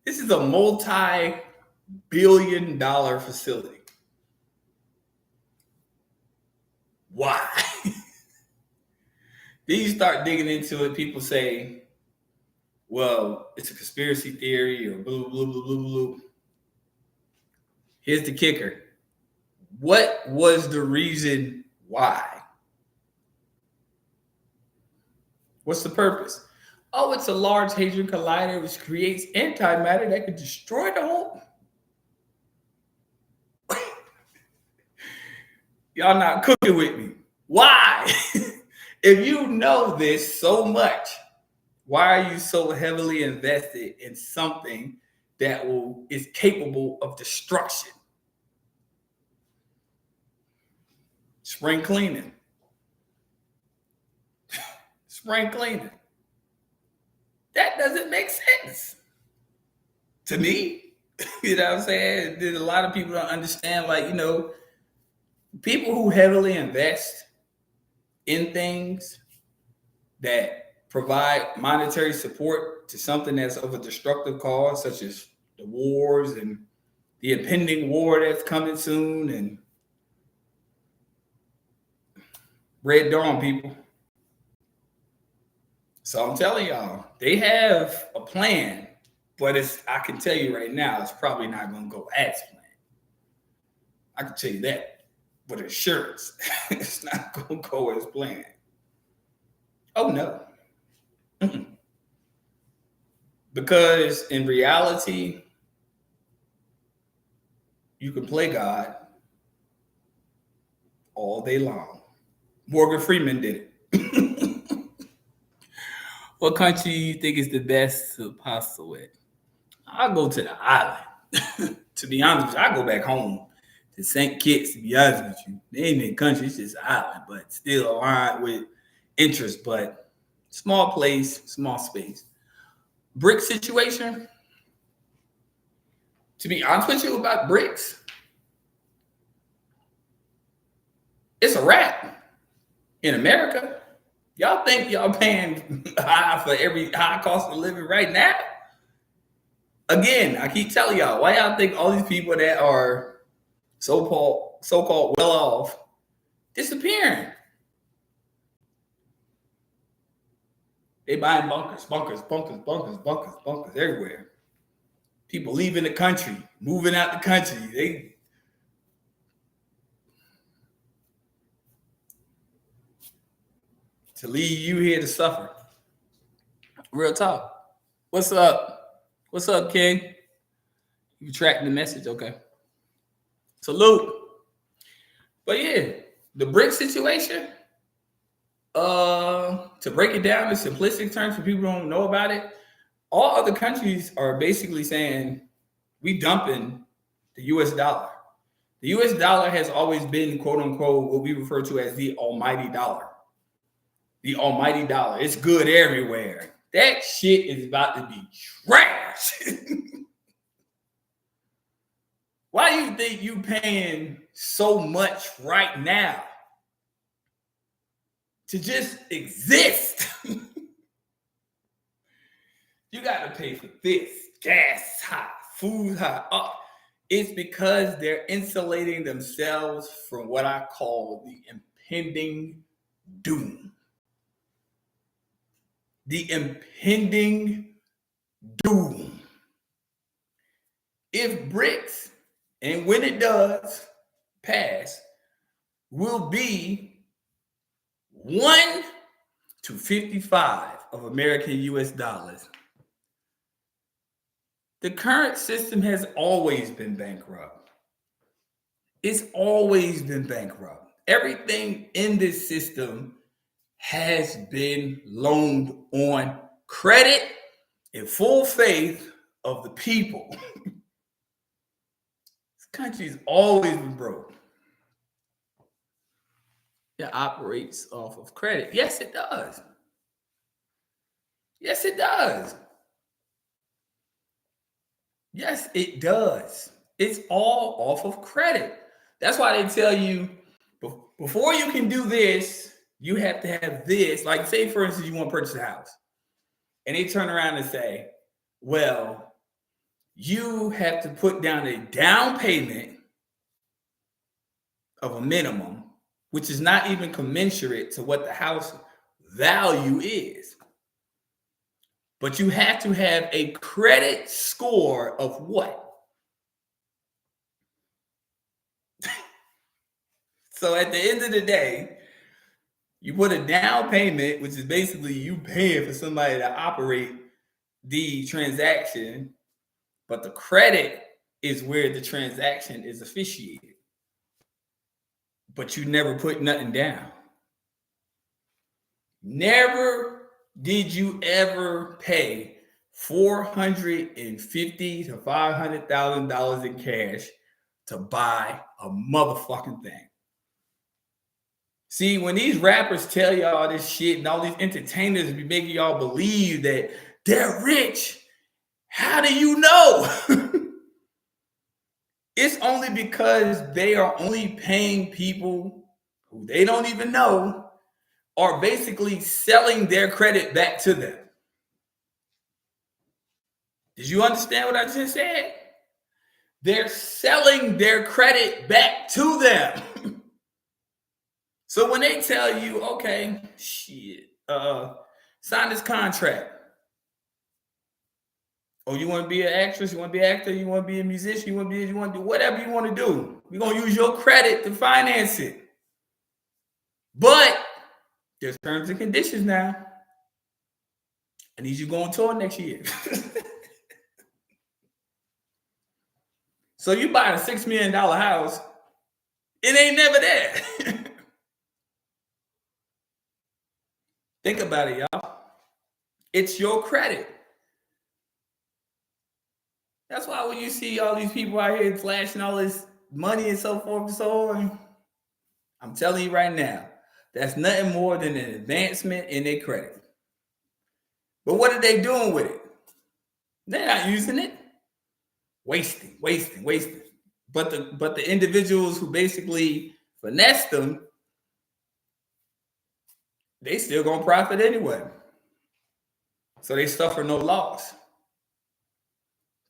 This is a multi-billion-dollar facility. Why? Then you start digging into it. People say, well, it's a conspiracy theory or blah, blah, blah, blah, blah. Here's the kicker. What was the reason why? What's the purpose? Oh, it's a large hadron collider which creates antimatter that could destroy the whole. Y'all not cooking with me. Why? If you know this so much, why are you so heavily invested in something that is capable of destruction? Spring cleaning. Spring cleaning. That doesn't make sense to me. You know what I'm saying? There's a lot of people don't understand, like, people who heavily invest in things that provide monetary support to something that's of a destructive cause, such as the wars and the impending war that's coming soon, and Red Dawn people. So I'm telling y'all, they have a plan, but I can tell you right now, it's probably not going to go as planned. I can tell you that with assurance. It's not going to go as planned. Oh, no. Mm-mm. Because in reality, you can play God all day long. Morgan Freeman did it. What country you think is the best to apostle with? I'll go to the island. To be honest with you, I go back home to St. Kitts, to be honest with you. They ain't in the country, it's just an island, but still aligned with interest, but small place, small space. Brick situation, to be honest with you about bricks, it's a wrap in America. Y'all think y'all paying high for every high cost of living right now? Again, I keep telling y'all, why y'all think all these people that are so-called well off disappearing? They buying bunkers everywhere. People leaving the country, moving out the country. To leave you here to suffer. Real talk. What's up? What's up, King? You tracking the message? Okay. Salute. But yeah, the brick situation, to break it down in simplistic terms for people who don't know about it, all other countries are basically saying we dumping the US dollar. The US dollar has always been, quote unquote, what we refer to as the almighty dollar. The almighty dollar. It's good everywhere. That shit is about to be trash. Why do you think you paying so much right now to just exist? You got to pay for this, gas high, food high. Oh, it's because they're insulating themselves from what I call the impending doom. The impending doom. If BRICS, and when it does pass, will be 1 to 55 of American US dollars. The current system has always been bankrupt. It's always been bankrupt. Everything in this system has been loaned on credit and full faith of the people. This country's always been broke. It operates off of credit. Yes, it does. Yes, it does. Yes, it does. It's all off of credit. That's why they tell you before you can do this, you have to have this. Like, say, for instance, you want to purchase a house, and they turn around and say, well, you have to put down a down payment of a minimum, which is not even commensurate to what the house value is. But you have to have a credit score of what? So at the end of the day, you put a down payment, which is basically you paying for somebody to operate the transaction, but the credit is where the transaction is officiated. but you never put nothing down. Never did you ever pay $450 to $500,000 in cash to buy a motherfucking thing. See, when these rappers tell y'all this shit and all these entertainers be making y'all believe that they're rich, how do you know? It's only because they are only paying people who they don't even know, are basically selling their credit back to them. Did you understand what I just said? They're selling their credit back to them. So when they tell you, okay, shit, sign this contract. Oh, you want to be an actress? You want to be an actor? You want to be a musician? You want to do whatever you want to do. We're going to use your credit to finance it. But there's terms and conditions now. I need you to go on tour next year. So you buy a $6 million house, it ain't never there. Think about it, y'all. It's your credit. That's why when you see all these people out here flashing all this money and so forth and so on, I'm telling you right now, that's nothing more than an advancement in their credit. But what are they doing with it? They're not using it. Wasting. But the individuals who basically finesse them, they still gonna profit anyway. So they suffer no loss.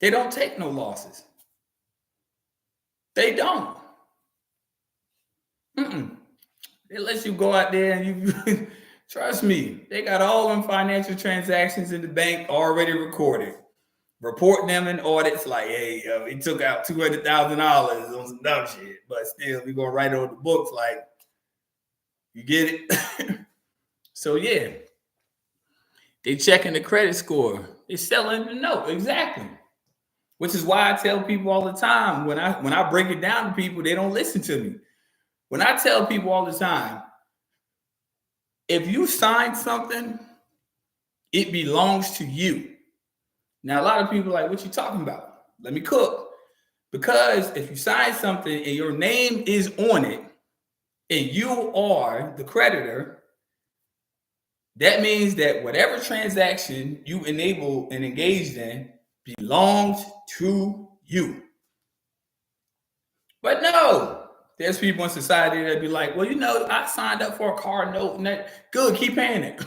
They don't take no losses. They don't. They let you go out there and you trust me, they got all them financial transactions in the bank already recorded. Report them in audits like, hey, he took out $200,000 on some dumb shit, but still, we're gonna write it on the books like, you get it? So yeah, they checking the credit score. They selling the note, exactly. Which is why I tell people all the time, when I break it down to people, they don't listen to me. When I tell people all the time, if you sign something, it belongs to you. Now, a lot of people are like, what you talking about? Let me cook. Because if you sign something and your name is on it and you are the creditor, that means that whatever transaction you enable and engaged in belongs to you. But no, there's people in society that be like, well, I signed up for a car note and that, good, keep paying it.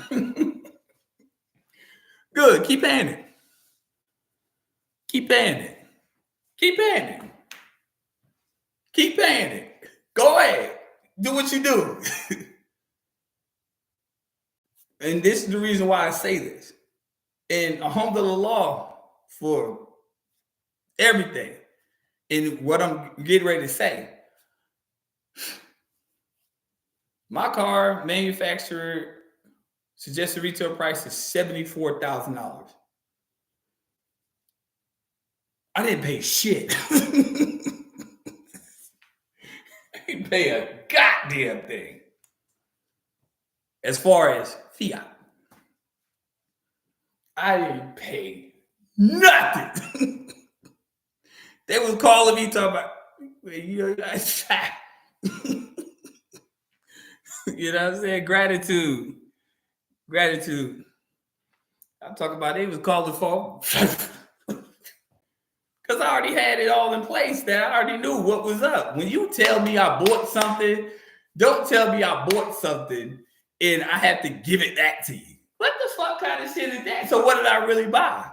Good, keep paying it. Keep paying it. Keep paying it. Keep paying it. Go ahead. Do what you do. And this is the reason why I say this. And alhamdulillah for everything. And what I'm getting ready to say. My car manufacturer suggested retail price is $74,000. I didn't pay shit. I didn't pay a goddamn thing. As far as fiat, I didn't pay nothing. They was calling me talking about, you know what I'm saying? Gratitude. I'm talking about they was calling for because I already had it all in place that I already knew what was up. When you tell me I bought something, don't tell me I bought something and I have to give it back to you. What the fuck kind of shit is that? So what did I really buy?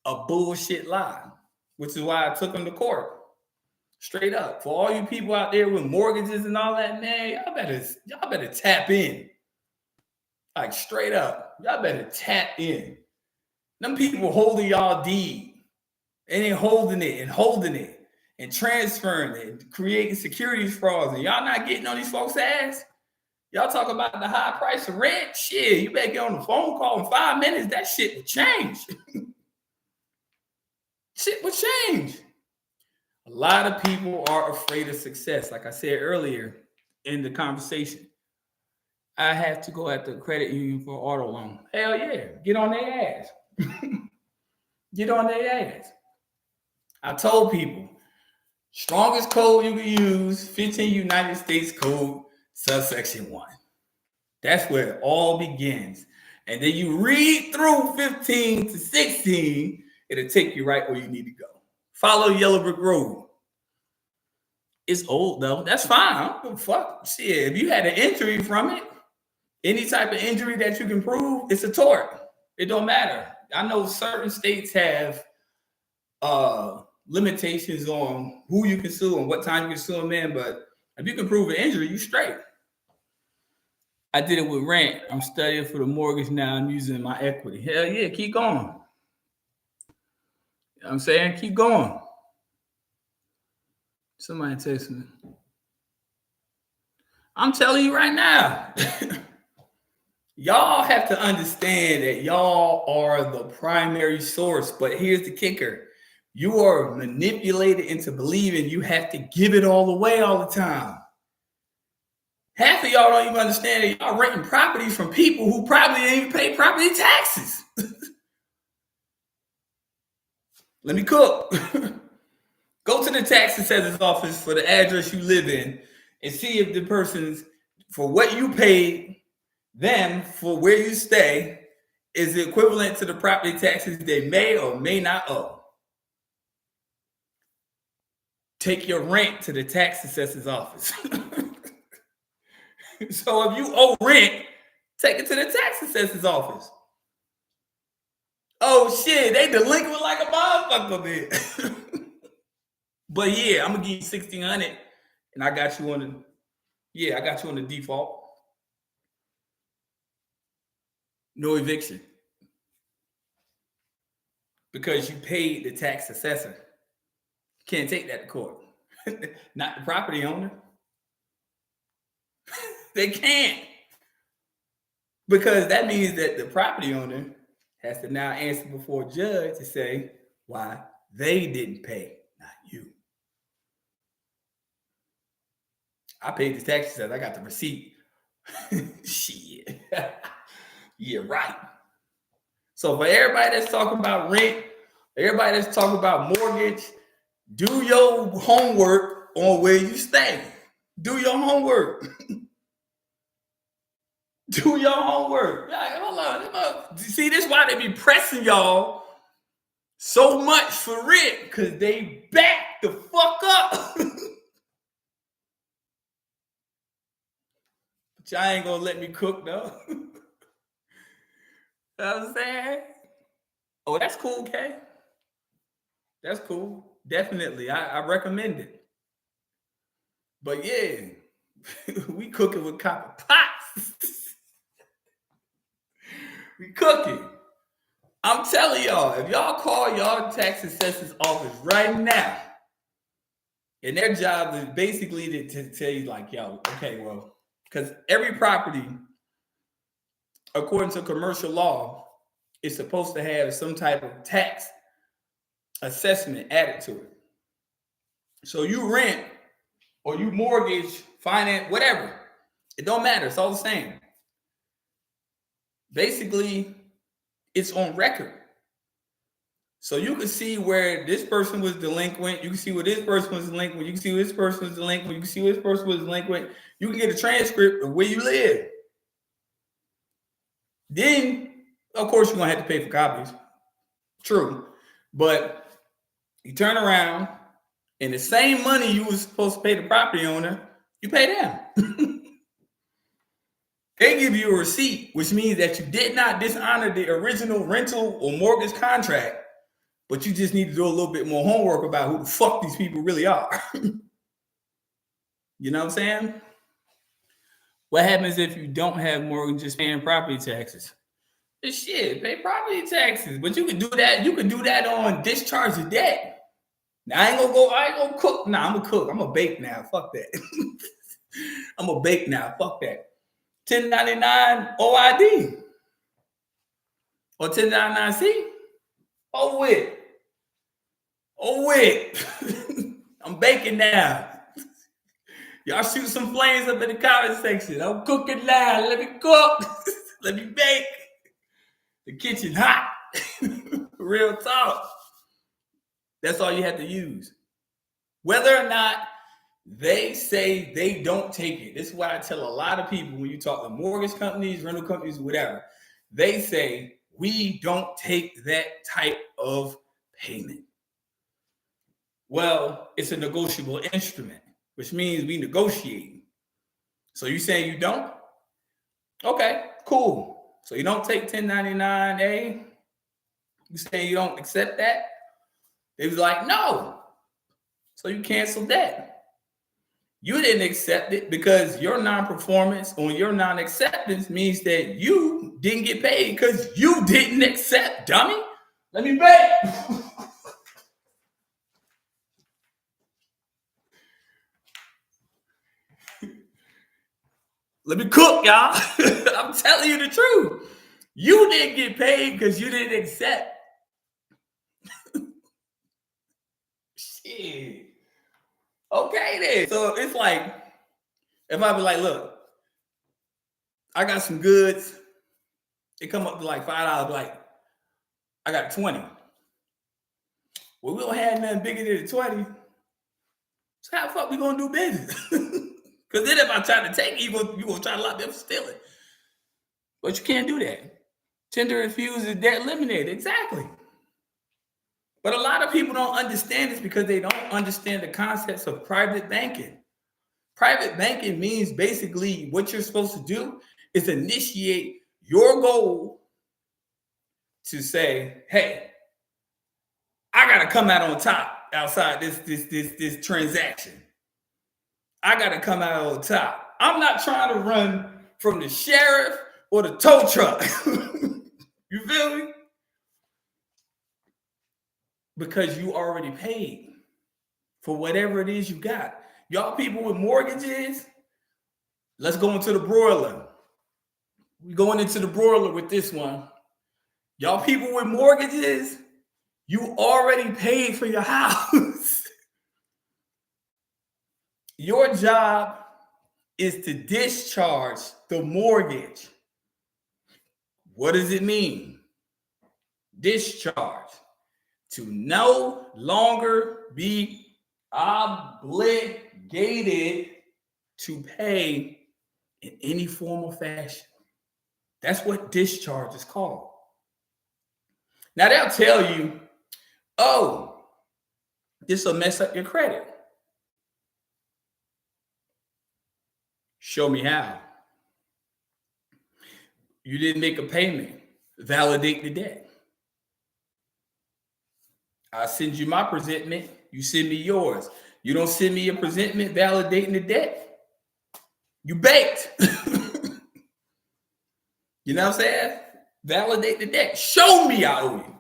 A bullshit lie, which is why I took them to court. Straight up. For all you people out there with mortgages and all that, man, y'all better tap in. Like straight up. Y'all better tap in. Them people holding y'all deed. And then holding it and transferring it, and creating securities frauds, and y'all not getting on these folks' ass. Y'all talk about the high price of rent. Shit, you better get on the phone call in 5 minutes. That shit will change. Shit will change. A lot of people are afraid of success. Like I said earlier in the conversation, I have to go at the credit union for auto loan. Hell yeah, get on their ass. Get on their ass. I told people, strongest code you can use, 15 United States Code, subsection 1. That's where it all begins. And then you read through 15 to 16, it'll take you right where you need to go. Follow Yellow Brick Road. It's old though. That's fine. I don't give a fuck. Shit, if you had an injury from it, any type of injury that you can prove, it's a tort. It don't matter. I know certain states have limitations on who you can sue and what time you can sue them in, but if you can prove an injury, you straight. I did it with rent. I'm studying for the mortgage now. I'm using my equity. Hell yeah, keep going. You know what I'm saying? Keep going. Somebody text me. I'm telling you right now. Y'all have to understand that y'all are the primary source, but here's the kicker. You are manipulated into believing you have to give it all away all the time. Half of y'all don't even understand that y'all renting properties from people who probably ain't even pay property taxes. Let me cook. Go to the tax assessor's office for the address you live in and see if the person's, for what you paid them for where you stay, is equivalent to the property taxes they may or may not owe. Take your rent to the tax assessor's office. So if you owe rent, take it to the tax assessor's office. Oh shit, they delinquent like a motherfucker, man. But yeah, I'm gonna give you $1,600, and I got you on the default. No eviction. Because you paid the tax assessor. Can't take that to court. Not the property owner. They can't. Because that means that the property owner has to now answer before a judge to say why they didn't pay, not you. I paid the tax assessor. I got the receipt. Shit. Yeah, right. So for everybody that's talking about rent, everybody that's talking about mortgage, do your homework on where you stay. Do your homework. Do your homework. Like, hold on. See, this is why they be pressing y'all so much for rent, because they back the fuck up. But y'all ain't gonna let me cook though. You know what I'm saying? Oh, that's cool, Kay. That's cool. Definitely. I recommend it. But yeah, we cooking with copper pots. We cooking. I'm telling y'all, if y'all call y'all tax assessor's office right now, and their job is basically to tell you like, yo, okay, well, because every property, according to commercial law, is supposed to have some type of tax assessment added to it. So you rent or you mortgage, finance, whatever. It don't matter. It's all the same. Basically, it's on record. So you can see where this person was delinquent. You can see where this person was delinquent. You can see where this person was delinquent. You can see where this person was delinquent. You can get a transcript of where you live. Then, of course, you're going to have to pay for copies. True. But you turn around, and the same money you were supposed to pay the property owner, you pay them. They give you a receipt, which means that you did not dishonor the original rental or mortgage contract, but you just need to do a little bit more homework about who the fuck these people really are. You know what I'm saying? What happens if you don't have mortgages paying property taxes? Shit, pay property taxes. But you can do that. You can do that on discharge of debt. Now I ain't gonna cook. Nah, I'm gonna cook. I'm gonna bake now. Fuck that. I'm gonna bake now. Fuck that. 1099 OID or 1099C. Oh wait. baking now. Y'all shoot some flames up in the comment section. I'm cooking now. Let me cook. Let me bake. The kitchen hot. Real talk. That's all you have to use. Whether or not they say they don't take it. This is why I tell a lot of people when you talk to mortgage companies, rental companies, whatever, they say, we don't take that type of payment. Well, it's a negotiable instrument, which means we negotiate. So you saying you don't? Okay, cool. So you don't take 1099A? You saying you don't accept that? They was like, no. So you cancel that. You didn't accept it because your non-performance or your non-acceptance means that you didn't get paid because you didn't accept, dummy. Let me bake. Let me cook, y'all. I'm telling you the truth. You didn't get paid because you didn't accept. Shit. Okay then. So it's like, if I be like, look, I got some goods. It come up to like $5. Like, I got 20. Well, we don't have nothing bigger than 20. So how the fuck we gonna do business? Because then if I try to take it, you gonna try to lock them for stealing. But you can't do that. Tender refuse is debt eliminated. Exactly. But a lot of people don't understand this because they don't understand the concepts of private banking. Private banking means basically what you're supposed to do is initiate your goal to say, hey, I gotta come out on top outside this transaction. I gotta come out on top. I'm not trying to run from the sheriff or the tow truck. You feel me? Because you already paid for whatever it is you got. Y'all people with mortgages, let's go into the broiler. We're going into the broiler with this one. Y'all people with mortgages, you already paid for your house. Your job is to discharge the mortgage. What does it mean? Discharge. To no longer be obligated to pay in any form or fashion. That's what discharge is called. Now they'll tell you, oh, this will mess up your credit. Show me how. You didn't make a payment. Validate the debt. I send you my presentment. You send me yours. You don't send me a presentment validating the debt. You baked. You know what I'm saying? Validate the debt. Show me I owe you.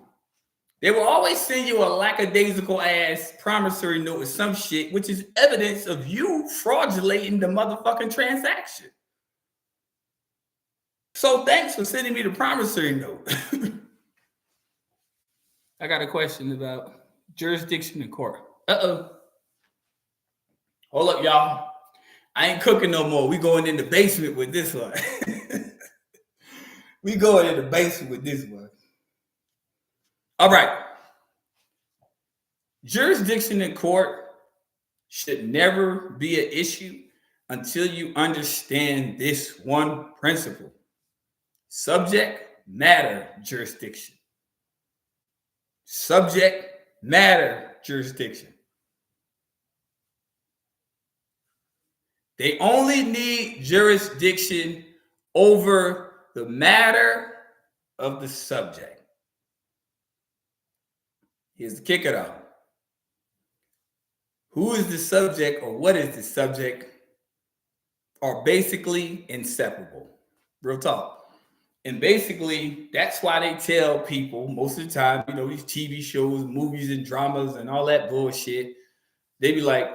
They will always send you a lackadaisical ass promissory note or some shit, which is evidence of you fraudulating the motherfucking transaction. So thanks for sending me the promissory note. I got a question about jurisdiction in court. Uh-oh. Hold up, y'all. I ain't cooking no more. We going in the basement with this one. We going in the basement with this one. All right. Jurisdiction in court should never be an issue until you understand this one principle. Subject matter jurisdiction. Subject matter jurisdiction. They only need jurisdiction over the matter of the subject. Here's the kicker though. Who is the subject or what is the subject are basically inseparable. Real talk. And basically, that's why they tell people most of the time, you know, these TV shows, movies, and dramas and all that bullshit, they be like,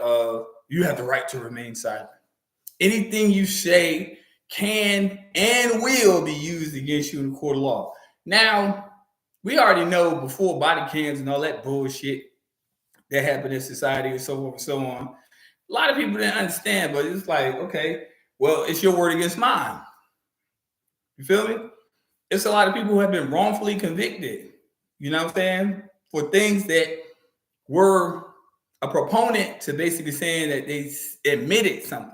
you have the right to remain silent. Anything you say can and will be used against you in the court of law. Now, we already know before body cams and all that bullshit, that happen in society and so forth and so on. A lot of people didn't understand, but it's like, okay, well, it's your word against mine. You feel me? It's a lot of people who have been wrongfully convicted, you know what I'm saying, for things that were a proponent to basically saying that they admitted something.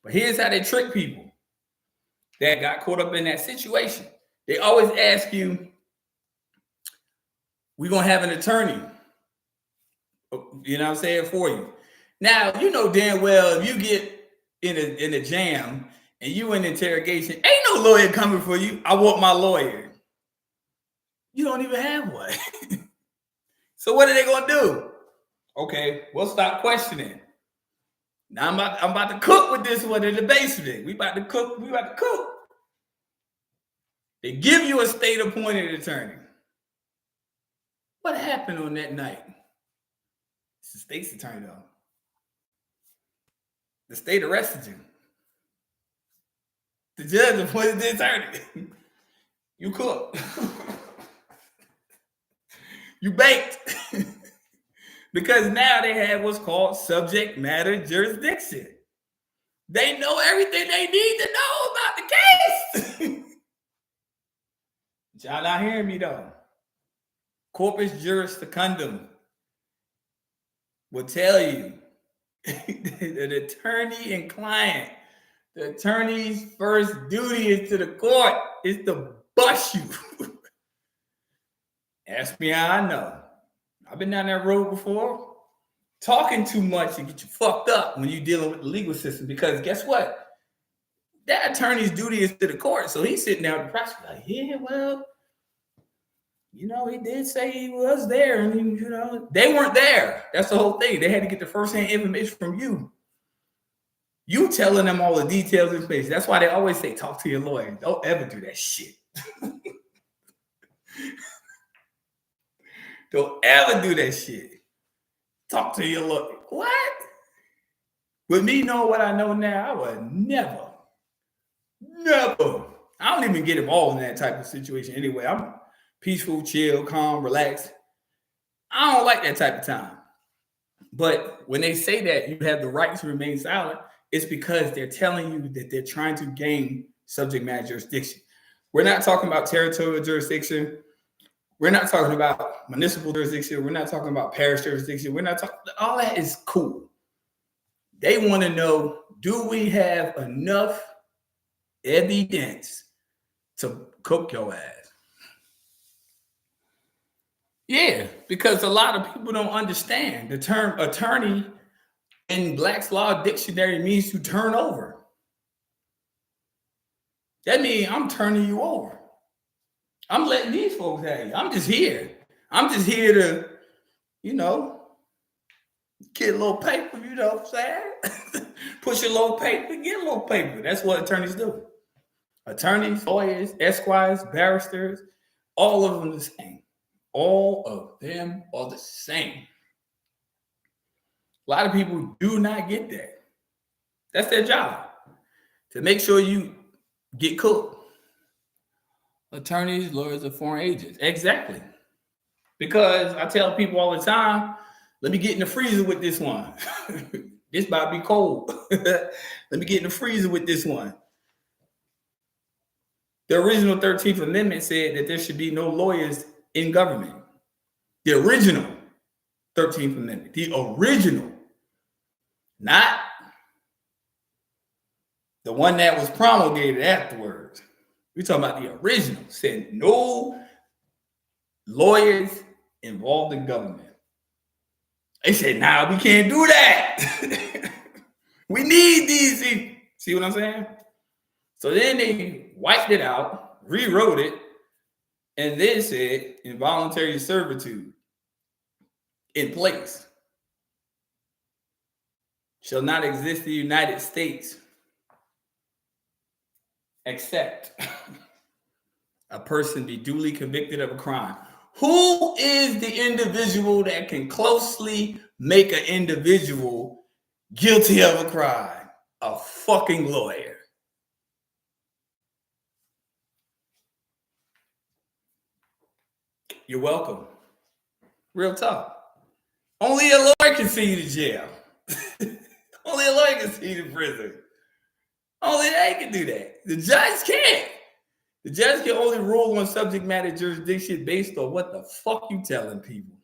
But here's how they trick people that got caught up in that situation. They always ask you, we're going to have an attorney, you know what I'm saying, for you. Now, you know damn well if you get in a jam and you in interrogation, ain't no lawyer coming for you. I want my lawyer. You don't even have one. So what are they going to do? Okay, we'll stop questioning. Now I'm about to cook with this one in the basement. We about to cook. They give you a state appointed attorney. What happened on that night? It's the state's attorney though. The state arrested you. The judge appointed the attorney. You cooked. You baked. Because now they have what's called subject matter jurisdiction. They know everything they need to know about the case. Y'all not hearing me though. Corpus juris secundum will tell you that attorney and client, the attorney's first duty is to the court is to bust you. Ask me how I know. I've been down that road before. Talking too much and get you fucked up when you're dealing with the legal system, because guess what? That attorney's duty is to the court. So he's sitting down with the prosecutor like, yeah, well, you know, he did say he was there. I mean, you know, they weren't there. That's the whole thing. They had to get the first-hand information from you. You telling them all the details and information. That's why they always say, talk to your lawyer. Don't ever do that shit. Don't ever do that shit. Talk to your lawyer. What? With me knowing what I know now, I would never. I don't even get involved in that type of situation anyway. I'm peaceful, chill, calm, relaxed. I don't like that type of time. But when they say that you have the right to remain silent, it's because they're telling you that they're trying to gain subject matter jurisdiction. We're not talking about territorial jurisdiction. We're not talking about municipal jurisdiction. We're not talking about parish jurisdiction. We're not talking, all that is cool. They want to know, do we have enough evidence to cook your ass? Yeah, because a lot of people don't understand the term attorney in Black's Law Dictionary means to turn over. That means I'm turning you over. I'm letting these folks have you. I'm just here. I'm just here to, you know, get a little paper, you know what I'm saying? Push a little paper, get a little paper. That's what attorneys do. Attorneys, lawyers, esquires, barristers, all of them the same. All of them are the same. A lot of people do not get that. That's their job, to make sure you get cooked. Attorneys, lawyers, and foreign agents. Exactly. Because I tell people all the time, let me get in the freezer with this one. This about to be cold. Let me get in the freezer with this one. The original 13th Amendment said that there should be no lawyers in government. The original 13th Amendment. The original. Not the one that was promulgated afterwards. We're talking about the original. Said no lawyers involved in government. They said, nah, we can't do that. We need these people. See what I'm saying? So then they wiped it out, rewrote it, and then said involuntary servitude in place shall not exist in the United States except a person be duly convicted of a crime. Who is the individual that can closely make an individual guilty of a crime? A fucking lawyer. You're welcome. Real talk. Only a lawyer can send you to jail. Only a lawyer can send you to prison. Only they can do that. The judge can't. The judge can only rule on subject matter jurisdiction based on what the fuck you telling people.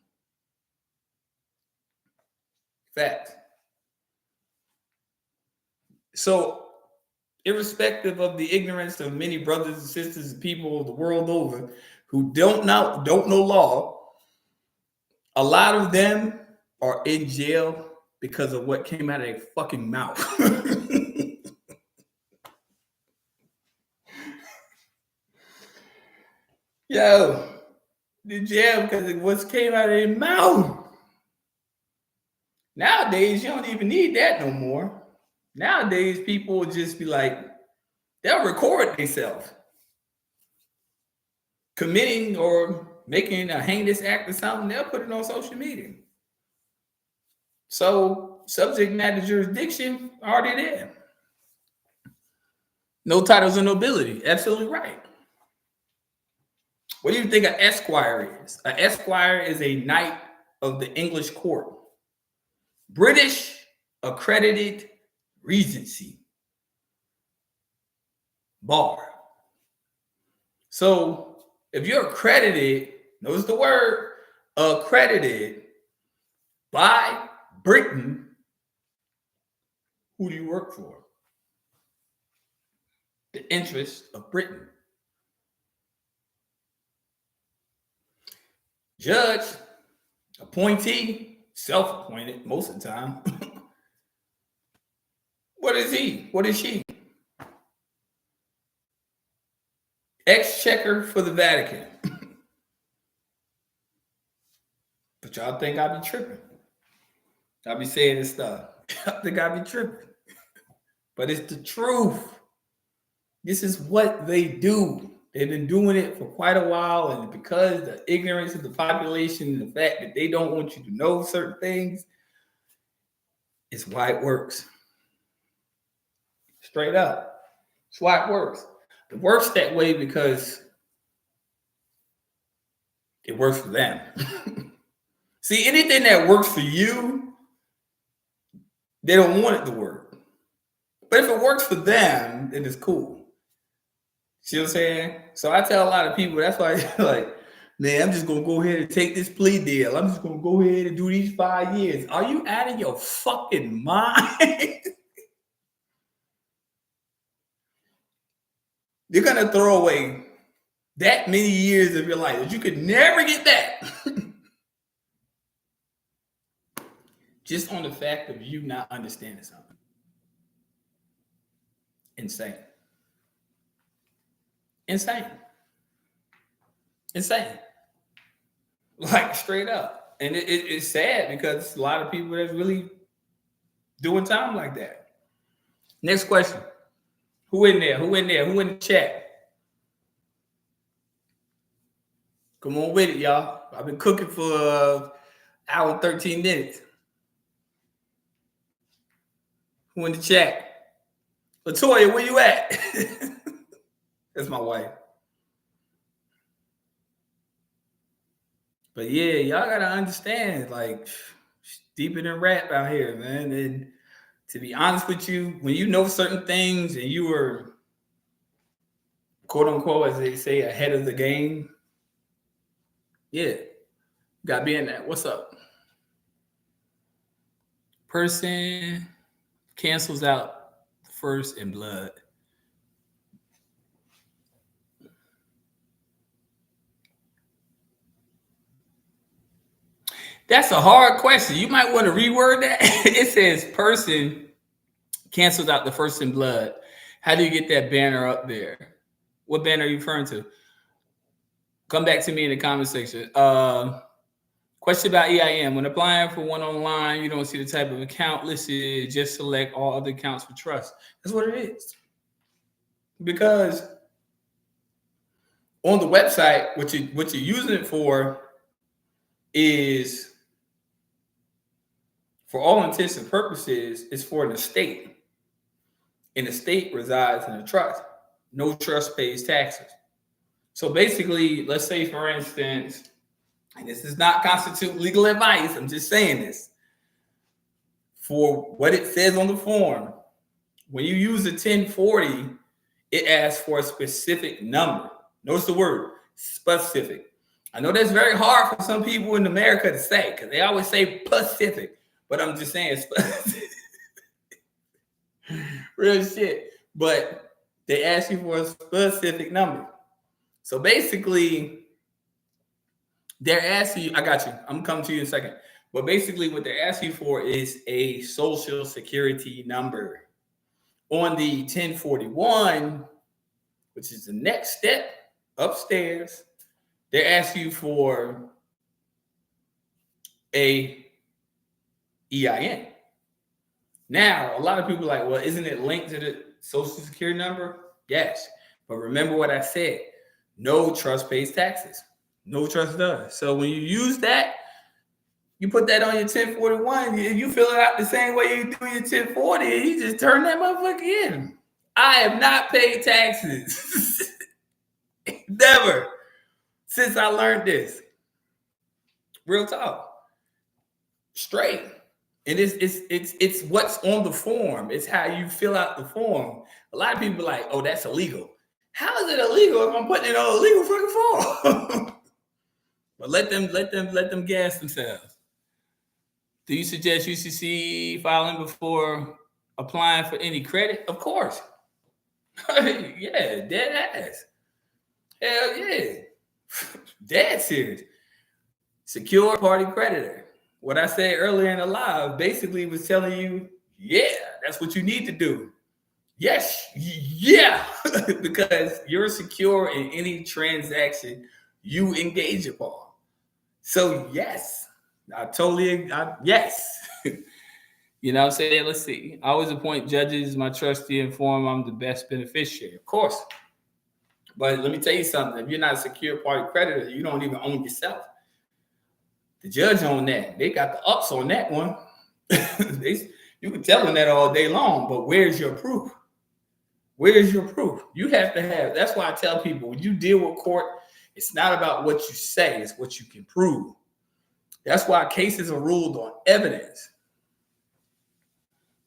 Fact. So, irrespective of the ignorance of many brothers and sisters and people the world over who don't know law, a lot of them are in jail because of what came out of their fucking mouth. Yo, the jail because of what came out of their mouth. Nowadays, you don't even need that no more. Nowadays, people will just be like, they'll record themselves committing or making a heinous act or something. They'll put it on social media. So, subject matter jurisdiction already there. No titles of nobility. Absolutely right. What do you think an esquire is? An esquire is a knight of the English court. British accredited regency. Bar. So if you're accredited, notice the word accredited by Britain, who do you work for? The interest of Britain. Judge, appointee, self-appointed most of the time. What is he? What is she? Exchequer for the Vatican. But y'all think I be tripping. I be saying this stuff. I think I be tripping. But it's the truth. This is what they do. They've been doing it for quite a while, and because the ignorance of the population and the fact that they don't want you to know certain things, it's why it works. Straight up. It's why it works. It works that way because it works for them. See, anything that works for you, they don't want it to work. But if it works for them, then it's cool. See what I'm saying? So I tell a lot of people, that's why like, man, I'm just going to go ahead and take this plea deal. I'm just going to go ahead and do these 5 years. Are you out of your fucking mind? You're going to throw away that many years of your life that you could never get back. Just on the fact of you not understanding something. Insane. Insane. Insane. Like straight up. And it's sad because a lot of people that's really doing time like that. Next question. Who in there? Who in there? Who in the chat? Come on with it, y'all. I've been cooking for an hour and 13 minutes. Who in the chat? Latoya, where you at? That's my wife. But yeah, y'all gotta understand, like, deeper than rap out here, man. And to be honest with you, when you know certain things and you were, quote unquote, as they say, ahead of the game, yeah, gotta be in that. What's up? Person cancels out first in blood. That's a hard question. You might want to reword that. It says person cancels out the first in blood. How do you get that banner up there? What banner are you referring to? Come back to me in the comment section. Question about EIN. When applying for one online, you don't see the type of account listed. Just select all other accounts for trust. That's what it is. Because on the website, what you're using it for is, for all intents and purposes, it's for an estate. An estate resides in a trust. No trust pays taxes. So basically, let's say, for instance, and this does not constitute legal advice, I'm just saying this, for what it says on the form, when you use a 1040, it asks for a specific number. Notice the word specific. I know that's very hard for some people in America to say because they always say Pacific, but I'm just saying real shit. But they ask you for a specific number. So basically, they're asking you, I got you. I'm coming to you in a second. But basically, what they're asking for is a social security number. On the 1041, which is the next step upstairs, they're asking you for a EIN. Now, a lot of people are like, well, isn't it linked to the social security number? Yes. But remember what I said. No trust pays taxes. No trust does. So when you use that, you put that on your 1041, you fill it out the same way you do your 1040, and you just turn that motherfucker in. I have not paid taxes. Never. Since I learned this. Real talk. Straight. And it's what's on the form. It's how you fill out the form. A lot of people are like, oh, that's illegal. How is it illegal if I'm putting it on a legal fucking form? But let them gas themselves. Do you suggest UCC filing before applying for any credit? Of course. Yeah, dead ass. Hell yeah. Dead serious. Secure party creditor. What I said earlier in the live basically was telling you, yeah, that's what you need to do. Yes, yeah, because you're secure in any transaction you engage upon. So yes, yes. You know what I'm saying? Let's see. I always appoint judges, my trustee, inform I'm the best beneficiary. Of course. But let me tell you something. If you're not a secure party creditor, you don't even own yourself. The judge on that. They got the ups on that one. You can tell them that all day long, but where's your proof? Where's your proof? You have to have. That's why I tell people, when you deal with court, it's not about what you say, it's what you can prove. That's why cases are ruled on evidence.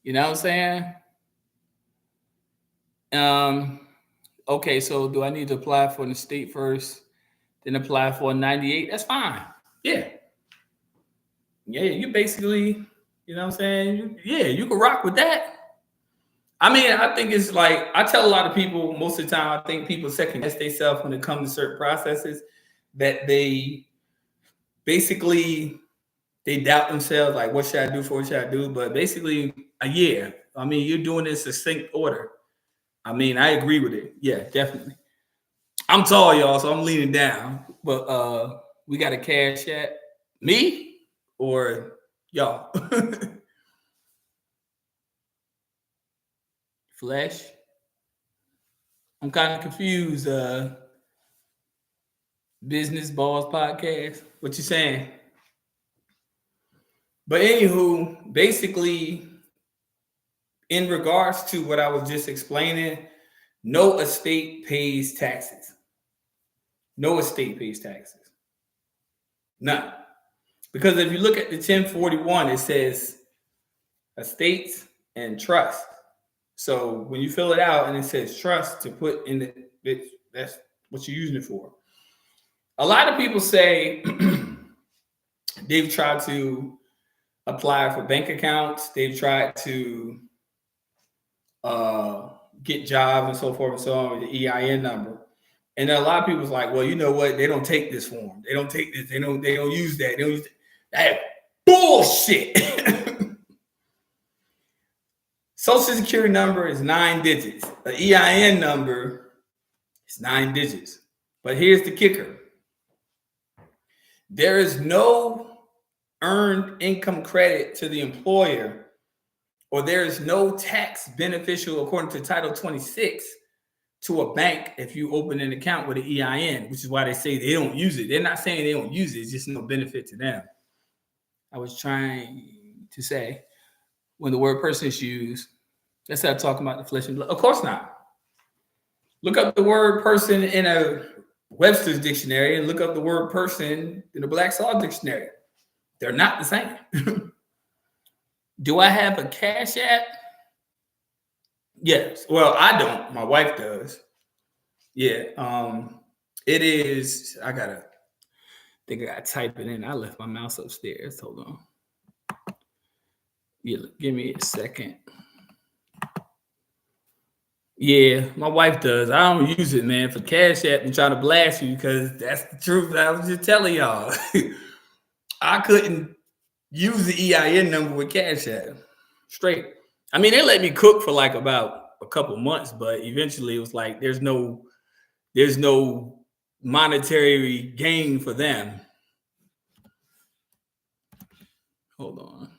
You know what I'm saying? Okay, so do I need to apply for an estate first, then apply for a 98? That's fine. Yeah. Yeah, you basically, you know what I'm saying? You can rock with that. I mean, I think it's like, I tell a lot of people most of the time, I think people second guess themselves when it comes to certain processes, that they basically, they doubt themselves, like, what should I do for what should I do? But basically, yeah, I mean, you're doing this succinct order. I mean, I agree with it. Yeah, definitely. I'm tall, y'all, so I'm leaning down. But we got a cash app. Me or y'all? Flesh. I'm kind of confused. Business Balls Podcast. What you saying? But anywho, basically, in regards to what I was just explaining, no estate pays taxes. No estate pays taxes. None. Because if you look at the 1041, it says estates and trust. So when you fill it out and it says trust to put in that's what you're using it for. A lot of people say they've tried to apply for bank accounts. They've tried to get jobs and so forth and so on with the EIN number. And then a lot of people's like, well, you know what? They don't take this form. They don't take this. They don't use that. They don't use that. That bullshit. Social security number is 9 digits. The EIN number is 9 digits. But here's the kicker. There is no earned income credit to the employer, or there is no tax beneficial according to Title 26 to a bank if you open an account with an EIN, which is why they say they don't use it. They're not saying they don't use it. It's just no benefit to them. I was trying to say, when the word person is used, let's not talk about the flesh and blood. Of course not. Look up the word person in a Webster's dictionary and look up the word person in the Black's Law dictionary. They're not the same. Do I have a Cash App? Yes. Well, I don't. My wife does. Yeah. It is. I think I gotta type it in. I left my mouse upstairs. Hold on. Yeah, give me a second. Yeah, my wife does. I don't use it, man, for Cash App and trying to blast you because that's the truth. I was just telling y'all. I couldn't use the EIN number with Cash App. Straight. I mean, they let me cook for like about a couple months, but eventually it was like there's no monetary gain for them. Hold on.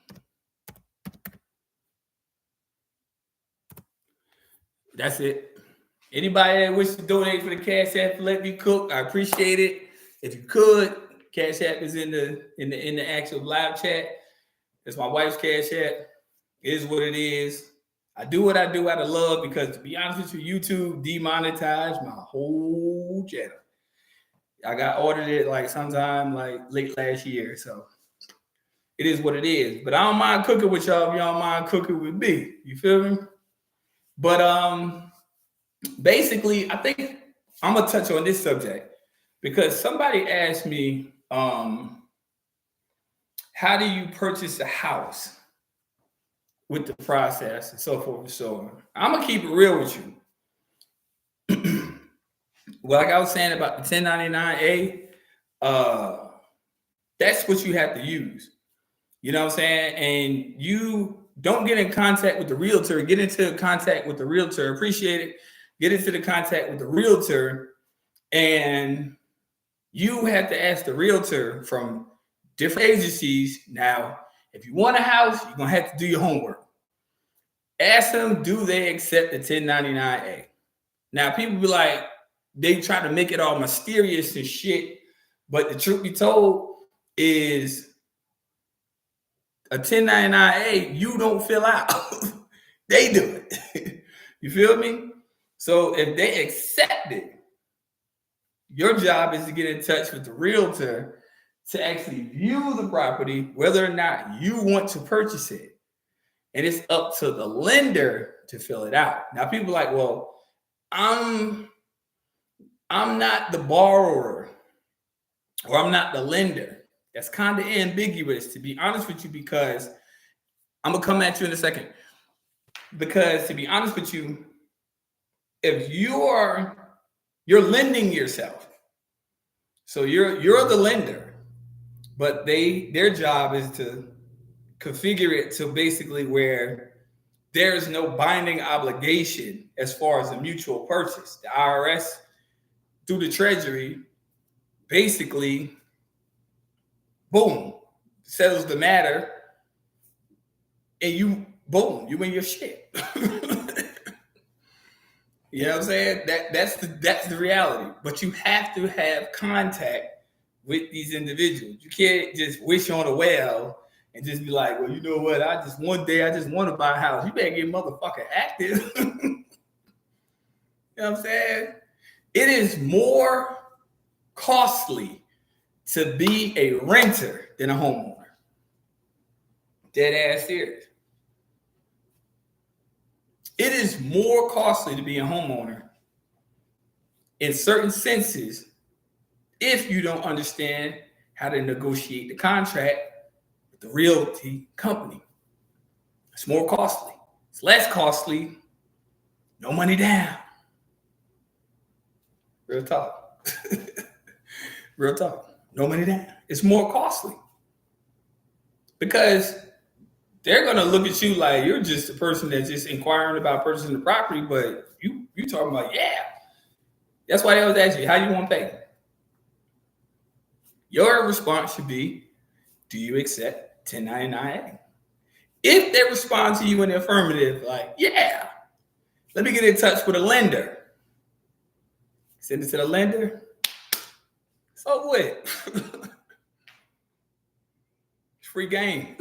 That's it. Anybody that wishes to donate for the Cash App to let me cook, I appreciate it. If you could, Cash App is in the actual live chat. It's my wife's Cash App. It is what it is. I do what I do out of love because, to be honest with you, YouTube demonetized my whole channel. I got audited like sometime like late last year, so it is what it is. But I don't mind cooking with y'all if y'all don't mind cooking with me. You feel me? But basically, I think I'm gonna touch on this subject because somebody asked me, how do you purchase a house with the process and so forth and so on. I'm gonna keep it real with you. Well, like I was saying about the 1099A, that's what you have to use. You know what I'm saying? And you don't get in contact with the realtor. Get into contact with the realtor. Appreciate it. Get into the contact with the realtor, and you have to ask the realtor from different agencies. Now, if you want a house, you're gonna have to do your homework. Ask them, do they accept the 1099A? Now, people be like, they try to make it all mysterious and shit, but the truth be told is a 1099A, you don't fill out. They do it. You feel me? So if they accept it, your job is to get in touch with the realtor to actually view the property, whether or not you want to purchase it. And it's up to the lender to fill it out. Now, people are like, well, I'm not the borrower or I'm not the lender. That's kind of ambiguous, to be honest with you, because I'm gonna come at you in a second. Because to be honest with you, if you're lending yourself, so you're the lender, but their job is to configure it to basically where there is no binding obligation as far as a mutual purchase. The IRS through the Treasury basically, boom, settles the matter, and you win your shit. You know what I'm saying? That's the reality. But you have to have contact with these individuals. You can't just wish on a well and just be like, well, you know what? One day I just want to buy a house. You better get motherfucking active. You know what I'm saying? It is more costly to be a renter than a homeowner. Dead ass serious. It is more costly to be a homeowner in certain senses if you don't understand how to negotiate the contract with the realty company. It's more costly. It's less costly. No money down. Real talk. Real talk. No money down. It's more costly because they're gonna look at you like you're just a person that's just inquiring about purchasing the property, but you talking about, yeah. That's why they always ask you, how you want to pay? Your response should be, do you accept 1099A? If they respond to you in the affirmative, like, yeah, let me get in touch with a lender. Send it to the lender. So what? It's free game.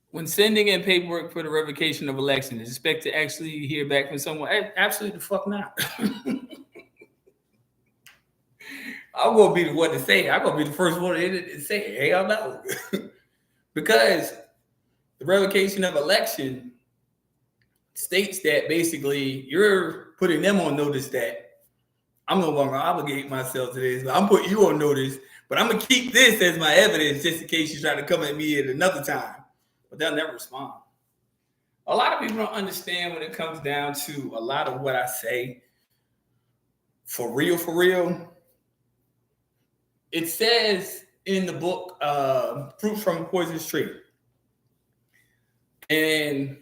When sending in paperwork for the revocation of election, is expect to actually hear back from someone? Absolutely the fuck not. I'm gonna be the one to say it. I'm gonna be the first one to say it. Hell no. Because the revocation of election states that basically you're putting them on notice that I'm no longer obligate myself to this, but I'm putting you on notice, but I'm gonna keep this as my evidence just in case you try to come at me at another time. But they'll never respond. A lot of people don't understand when it comes down to a lot of what I say. For real, it says in the book, Fruit from a Poisonous Tree. And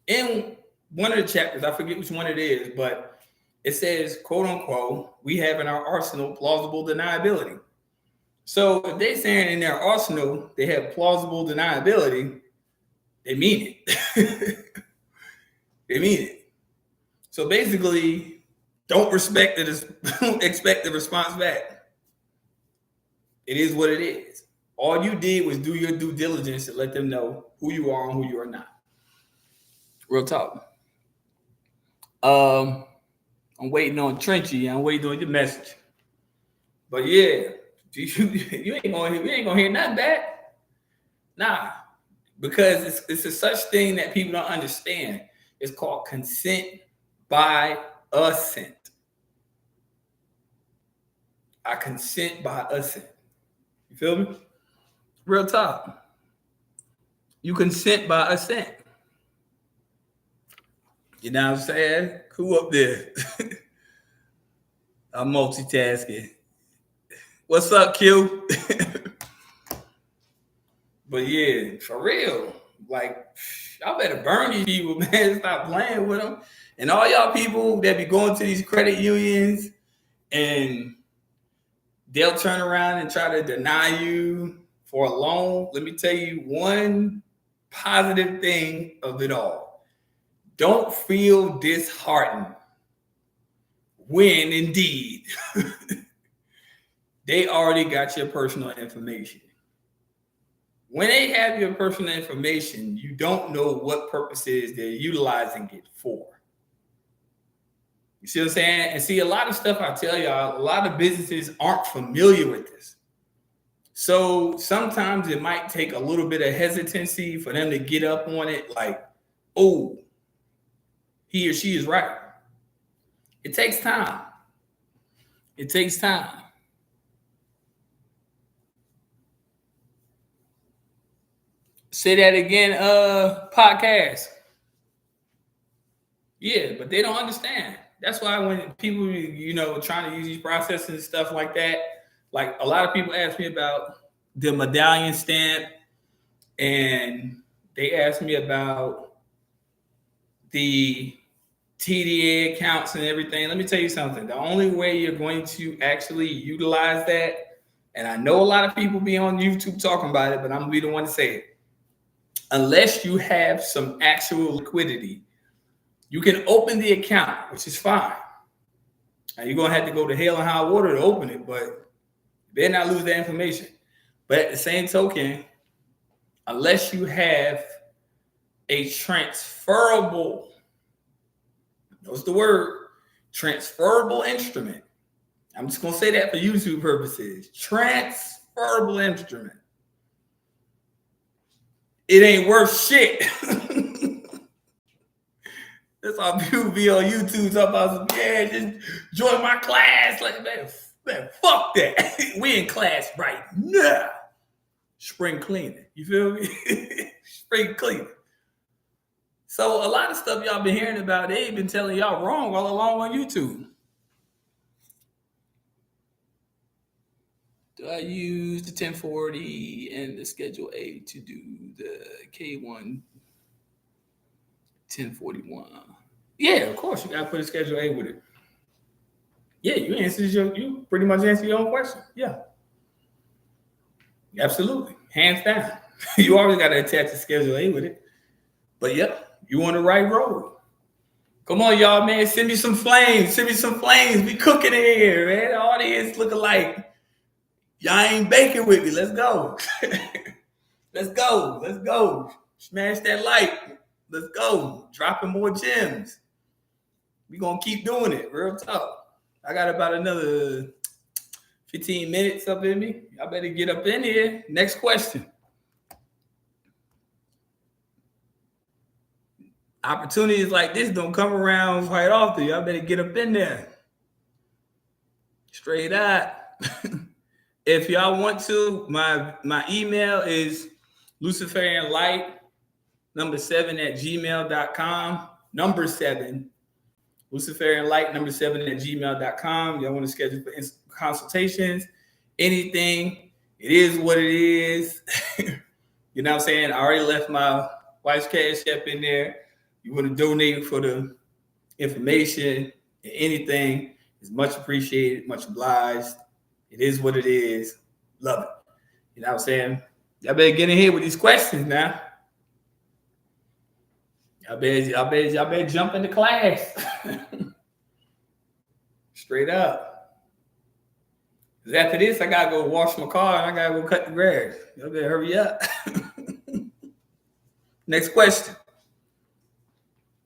in one of the chapters, I forget which one it is, but it says, quote unquote, we have in our arsenal plausible deniability. So if they're saying in their arsenal they have plausible deniability, they mean it. They mean it. So basically, don't expect the response back. It is what it is. All you did was do your due diligence to let them know who you are and who you are not. Real talk. I'm waiting on Trenchy. I'm waiting on your message. But yeah, you ain't gonna hear nothing back. Nah, because it's a such thing that people don't understand. It's called consent by assent. I consent by assent. You feel me? Real talk. You consent by assent. You know what I'm saying? Who up there? I'm multitasking. What's up, Q? But yeah, for real. Like, y'all better burn these people, man. Stop playing with them. And all y'all people that be going to these credit unions and they'll turn around and try to deny you for a loan. Let me tell you one positive thing of it all. Don't feel disheartened when indeed they already got your personal information. When they have your personal information, you don't know what purposes they're utilizing it for. You see what I'm saying? And see, a lot of stuff I tell y'all, a lot of businesses aren't familiar with this. So sometimes it might take a little bit of hesitancy for them to get up on it like, oh, he or she is right. It takes time. It takes time. Say that again, podcast. Yeah, but they don't understand. That's why when people, trying to use these processes and stuff like that, like a lot of people ask me about the medallion stamp, and they ask me about the TDA accounts and everything. Let me tell you something. The only way you're going to actually utilize that, and I know a lot of people be on YouTube talking about it, but I'm going to be the one to say it. Unless you have some actual liquidity, you can open the account, which is fine. Now you're going to have to go to hell and high water to open it, but they're not lose that information. But at the same token, unless you have a transferable, what's the word? Transferable instrument. I'm just going to say that for YouTube purposes. Transferable instrument. It ain't worth shit. That's how people be on YouTube talking about some, yeah, just join my class. Like, man, fuck that. We in class right now. Spring cleaning. You feel me? Spring cleaning. So a lot of stuff y'all been hearing about, they ain't been telling y'all wrong all along on YouTube. Do I use the 1040 and the Schedule A to do the K1 1041? Yeah, of course you gotta put a Schedule A with it. Yeah, you pretty much answer your own question. Yeah. Absolutely. Hands down. You always gotta attach a Schedule A with it. But yep, you on the right road. Come on, y'all, man. Send me some flames. Send me some flames. We cooking in here, man. The audience looking like y'all ain't baking with me. Let's go. Let's go. Let's go. Smash that like. Let's go. Dropping more gems. We gonna keep doing it. Real talk. I got about another 15 minutes up in me. Y'all better get up in here. Next question. Opportunities like this don't come around quite often. Y'all better get up in there. Straight up. If y'all want to, my email is luciferianlight7 @gmail.com. Number 7. luciferianlight7 @gmail.com. Y'all want to schedule for consultations, anything. It is what it is. You know what I'm saying? I already left my wife's cash app in there. You want to donate for the information, anything is much appreciated, much obliged. It is what it is. Love it. You know what I'm saying? Y'all better get in here with these questions now. Y'all better jump into class. Straight up. Because after this, I gotta go wash my car and I gotta go cut the grass. Y'all better hurry up. Next question.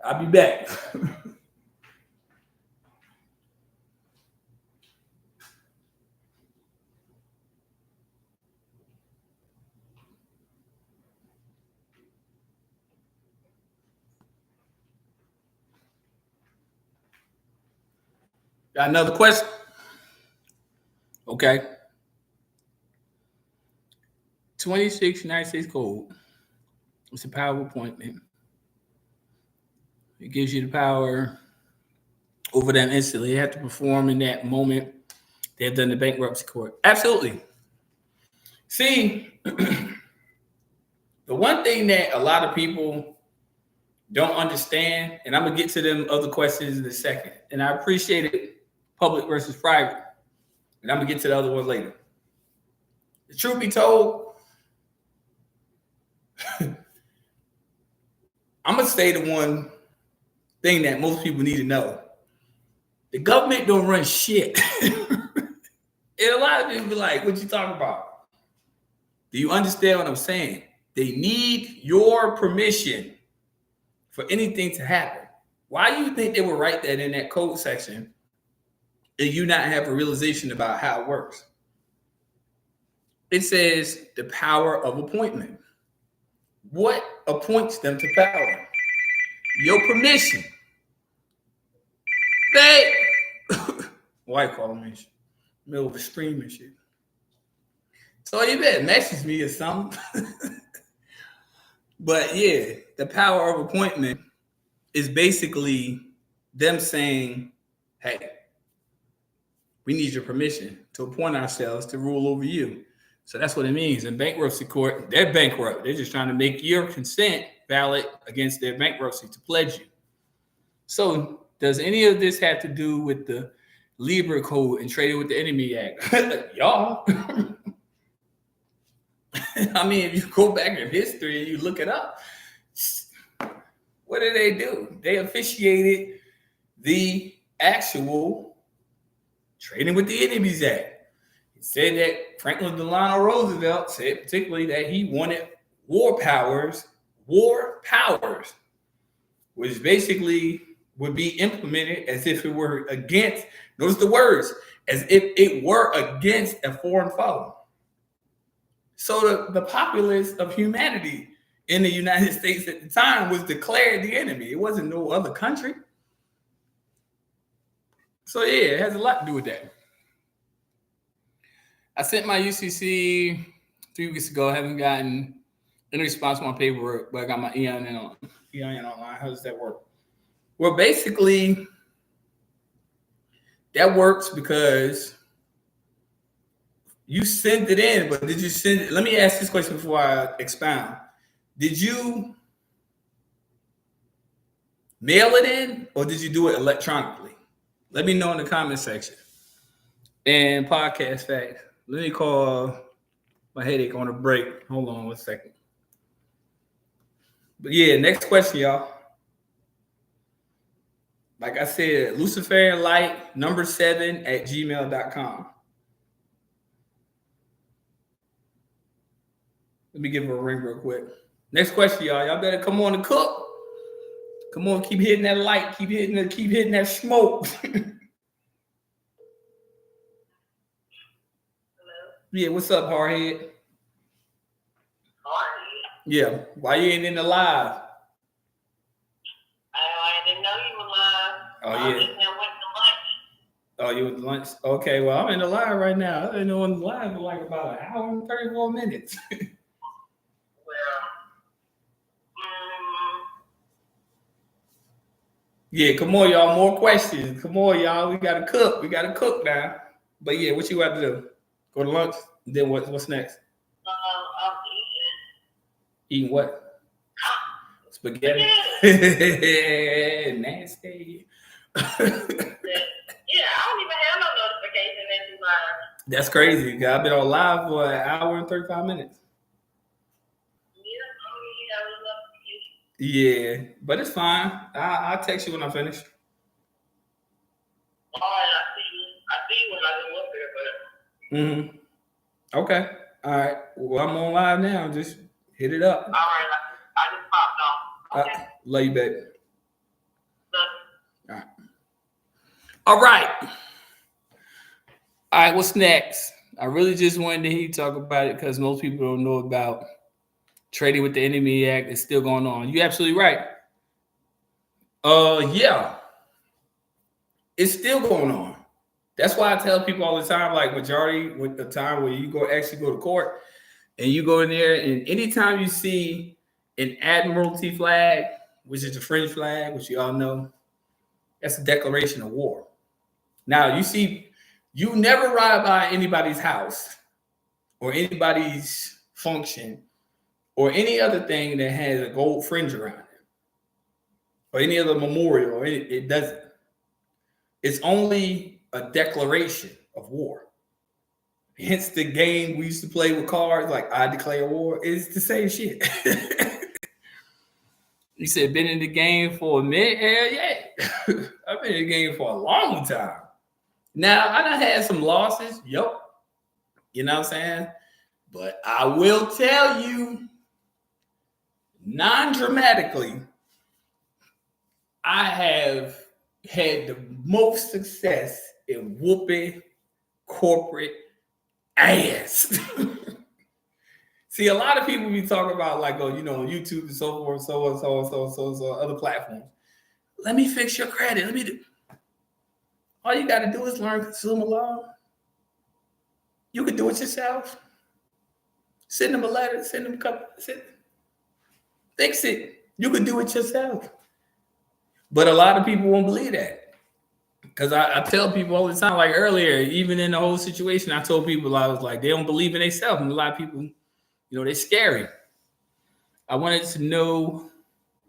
I'll be back. Got another question? Okay. 2696 code. It's a power appointment. It gives you the power over them instantly. They have to perform in that moment. They have done the bankruptcy court. Absolutely. See, the one thing that a lot of people don't understand, and I'm going to get to them other questions in a second, and I appreciate it, public versus private, and I'm going to get to the other one later. The truth be told, I'm going to say the one thing that most people need to know. The government don't run shit. And a lot of people be like, what you talking about? Do you understand what I'm saying? They need your permission for anything to happen. Why do you think they would write that in that code section and you not have a realization about how it works? It says the power of appointment. What appoints them to power? Your permission. Babe. Wife calling me. Middle of a stream and shit. So you better message me or something. But yeah, the power of appointment is basically them saying, hey, we need your permission to appoint ourselves to rule over you. So that's what it means. In bankruptcy court, they're bankrupt. They're just trying to make your consent valid against their bankruptcy to pledge you. So does any of this have to do with the Libra Code and Trading with the Enemy Act? Y'all. I mean, if you go back in history and you look it up, what did they do? They officiated the actual Trading with the Enemies Act. It said that Franklin Delano Roosevelt said particularly that he wanted war powers, which basically would be implemented as if it were against, notice the words, as if it were against a foreign foe. So the populace of humanity in the United States at the time was declared the enemy. It wasn't no other country. So yeah, it has a lot to do with that. I sent my UCC 3 weeks ago. I haven't gotten any response to my paperwork, but I got my EIN online. How does that work? Well, basically, that works because you sent it in, but did you send it? Let me ask this question before I expound. Did you mail it in or did you do it electronically? Let me know in the comment section. And podcast fact, let me call my headache on a break. Hold on 1 second. But yeah, next question, y'all. Like I said, luciferianlight7 @gmail.com. Let me give her a ring real quick. Next question, y'all. Y'all better come on and cook. Come on, keep hitting that light. Keep hitting that smoke. Yeah, what's up, hardhead? Hardly. Yeah, why you ain't in the live? I didn't know you were live. Oh I yeah. just now went to lunch. Oh, you at lunch? Okay, well I'm in the live right now. I've been on the live for like about an hour and 34 minutes. Well, mm, Yeah, come on, y'all. More questions. Come on, y'all. We gotta cook. We gotta cook now. But yeah, what you got to do? Go to lunch. Then what's next? I'm eating. Eating what? Spaghetti. Nasty. Yeah, I don't even have no notification that you live. That's crazy. I've been on live for an hour and 35 minutes. Yeah, I don't even have no notification. Yeah, but it's fine. I'll text you when I'm finished. All right, I see you when I go up there, but. Okay. All right. Well, I'm on live now. Just hit it up. All right, I just popped on. Okay. Love you, baby. Love you. All right. All right. All right. What's next? I really just wanted to hear you talk about it because most people don't know about Trading with the Enemy Act. It's still going on. You're absolutely right. Yeah. It's still going on. That's why I tell people all the time, like majority with the time where you actually go to court and you go in there, and anytime you see an admiralty flag, which is the French flag, which you all know, that's a declaration of war. Now you never ride by anybody's house or anybody's function or any other thing that has a gold fringe around it or any other memorial, or it doesn't. It's only a declaration of war. Hence the game we used to play with cards, like I declare war. It's the same shit. You said been in the game for a minute? Hell yeah. I've been in the game for a long time. Now, I done had some losses. Yep. You know what I'm saying? But I will tell you, non-dramatically, I have had the most success in whooping corporate ass. See, a lot of people be talking about like, on YouTube and so forth, so other platforms. Let me fix your credit. Let me do. All you got to do is learn consumer law. You can do it yourself. Send them a letter. Send them a couple. Fix it. You can do it yourself. But a lot of people won't believe that. Because I tell people all the time, like earlier, even in the whole situation, I told people, I was like, they don't believe in themselves. And a lot of people, they're scary. I wanted to know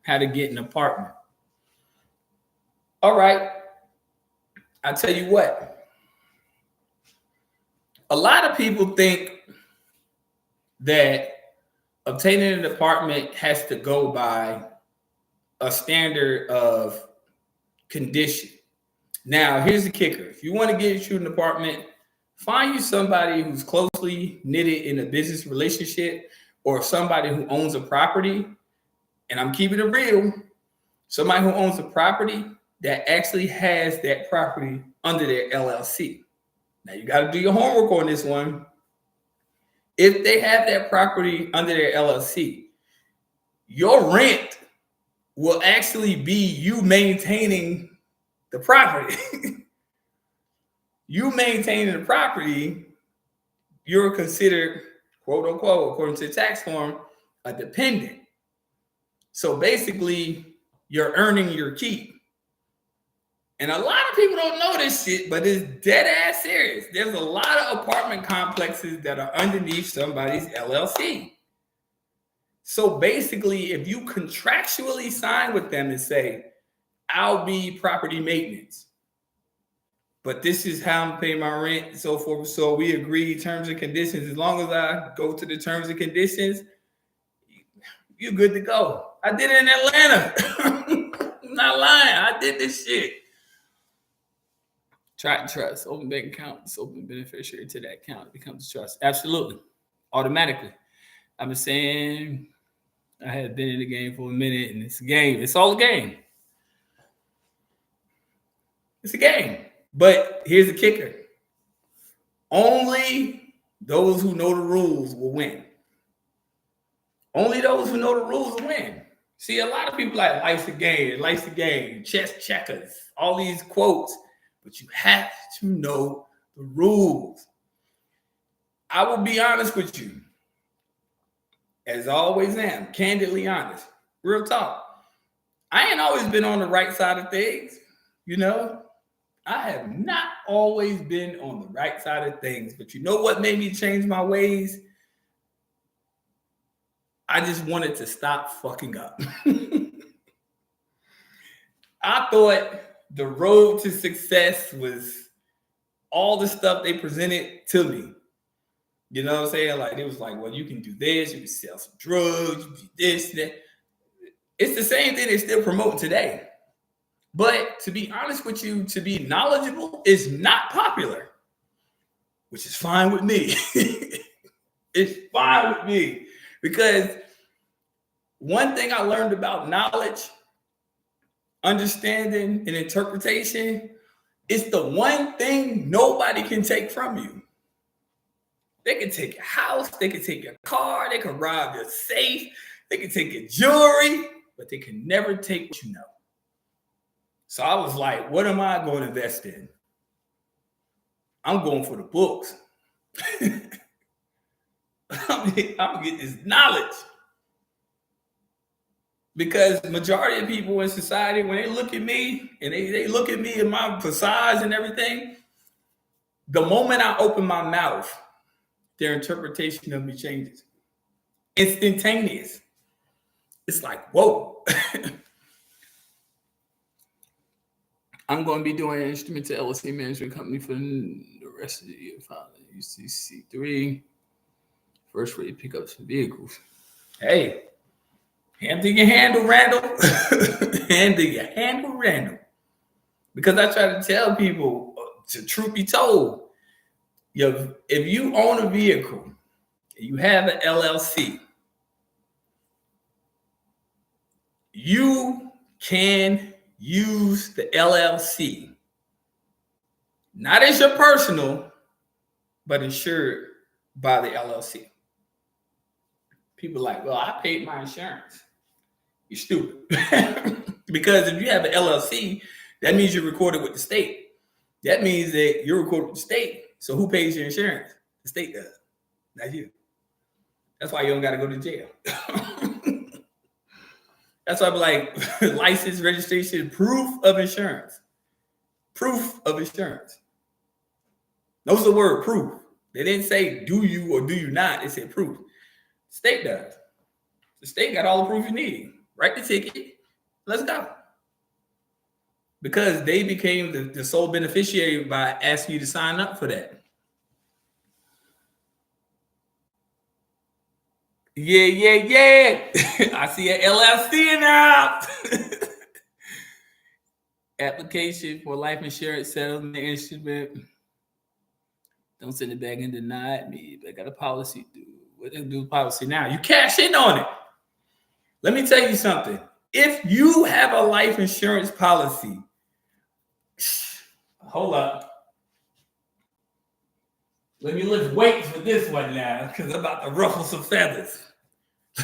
how to get an apartment. All right. I tell you what. A lot of people think that obtaining an apartment has to go by a standard of condition. Now, here's the kicker. If you want to get you an apartment, find you somebody who's closely knitted in a business relationship or somebody who owns a property. And I'm keeping it real. Somebody who owns a property that actually has that property under their LLC. Now, you got to do your homework on this one. If they have that property under their LLC, your rent will actually be you maintaining the property. You maintaining the property, you're considered, quote unquote, according to the tax form, a dependent. So basically, you're earning your keep. And a lot of people don't know this shit, but it's dead ass serious. There's a lot of apartment complexes that are underneath somebody's LLC. So basically, if you contractually sign with them and say, I'll be property maintenance, but this is how I'm paying my rent and so forth. So we agree terms and conditions. As long as I go to the terms and conditions, you're good to go. I did it in Atlanta. I'm not lying. I did this shit. Try to trust. Open bank account. It's open beneficiary to that account. It becomes a trust. Absolutely. Automatically. I've been saying I had been in the game for a minute, and it's a game. It's all a game. It's a game. But here's the kicker. Only Those who know the rules will win. Only those who know the rules will win. See, a lot of people like life's a game, chess checkers, all these quotes, but you have to know the rules. I will be honest with you, as I always am, candidly honest, real talk. I ain't always been on the right side of things, you know. I have not always been on the right side of things, but you know what made me change my ways? I just wanted to stop fucking up. I thought the road to success was all the stuff they presented to me. You know what I'm saying? Like, it was like, well, you can do this, you can sell some drugs, you can do this, that. It's the same thing they still promote today. But to be honest with you, to be knowledgeable is not popular, which is fine with me. It's fine with me. Because one thing I learned about knowledge, understanding, and interpretation is the one thing nobody can take from you. They can take your house, they can take your car, they can rob your safe, they can take your jewelry, but they can never take what you know. So I was like, what am I going to invest in? I'm going for the books. I'm going to get this knowledge. Because the majority of people in society, when they look at me and they look at me and my facades and everything, the moment I open my mouth, their interpretation of me changes. Instantaneous. It's like, whoa. I'm going to be doing an instrumental LLC management company for the rest of the year. Finally, UCC3. First rate pickups and vehicles. Hey, hand to your handle, Randall. Hand to your handle, Randall. Because I try to tell people, to truth be told, if you own a vehicle, you have an LLC, you can use the LLC, not as your personal, but insured by the LLC. People are like, well, I paid my insurance. You're stupid. Because if you have an LLC, that means you're recorded with the state. That means that you're recorded with the state. So who pays your insurance? The state does. Not you. That's why you don't got to go to jail. That's why I'm like, license, registration, proof of insurance. Proof of insurance. Notice the word proof. They didn't say do you or do you not. They said proof. The state does. The state got all the proof you need. Write the ticket. Let's go. Because they became the sole beneficiary by asking you to sign up for that. Yeah. I see an LLC now. Application for life insurance settlement instrument. Don't send it back and deny me. I got a policy. What they do with policy now? You cash in on it. Let me tell you something. If you have a life insurance policy, hold up. Let me lift weights with this one now, because I'm about to ruffle some feathers.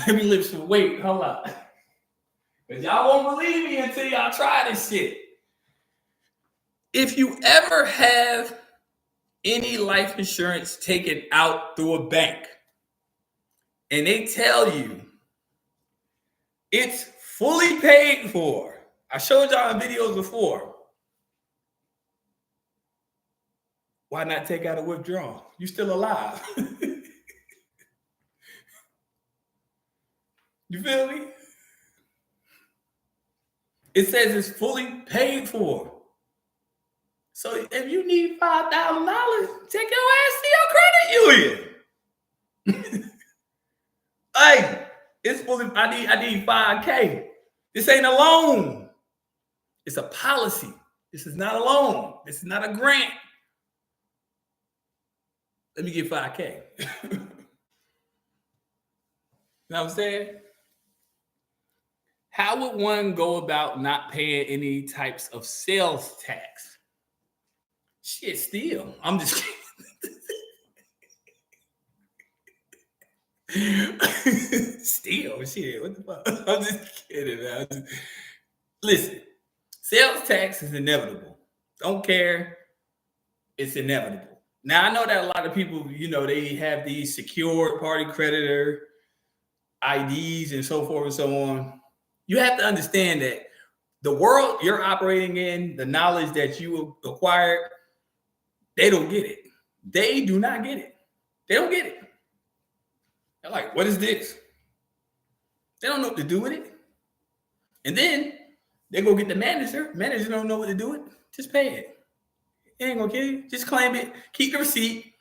Let me lift some weight. Hold up. Because y'all won't believe me until y'all try this shit. If you ever have any life insurance taken out through a bank, and they tell you it's fully paid for, I showed y'all in videos before. Why not take out a withdrawal? You're still alive. You feel me? It says it's fully paid for. So if you need $5,000, take your ass to your credit union. Hey, it's fully. I need $5K. This ain't a loan. It's a policy. This is not a loan. This is not a grant. Let me get $5K. You know what I'm saying? How would one go about not paying any types of sales tax? Shit, still. I'm just kidding. Still, shit. What the fuck? I'm just kidding, man. Listen, sales tax is inevitable. Don't care. It's inevitable. Now, I know that a lot of people, they have these secured party creditor IDs and so forth and so on. You have to understand that the world you're operating in, the knowledge that you acquired, they don't get it. They do not get it. They don't get it. They're like, what is this? They don't know what to do with it. And then they go get the manager. Manager don't know what to do with it. Just pay it. It ain't gonna kill you. Just claim it. Keep the receipt.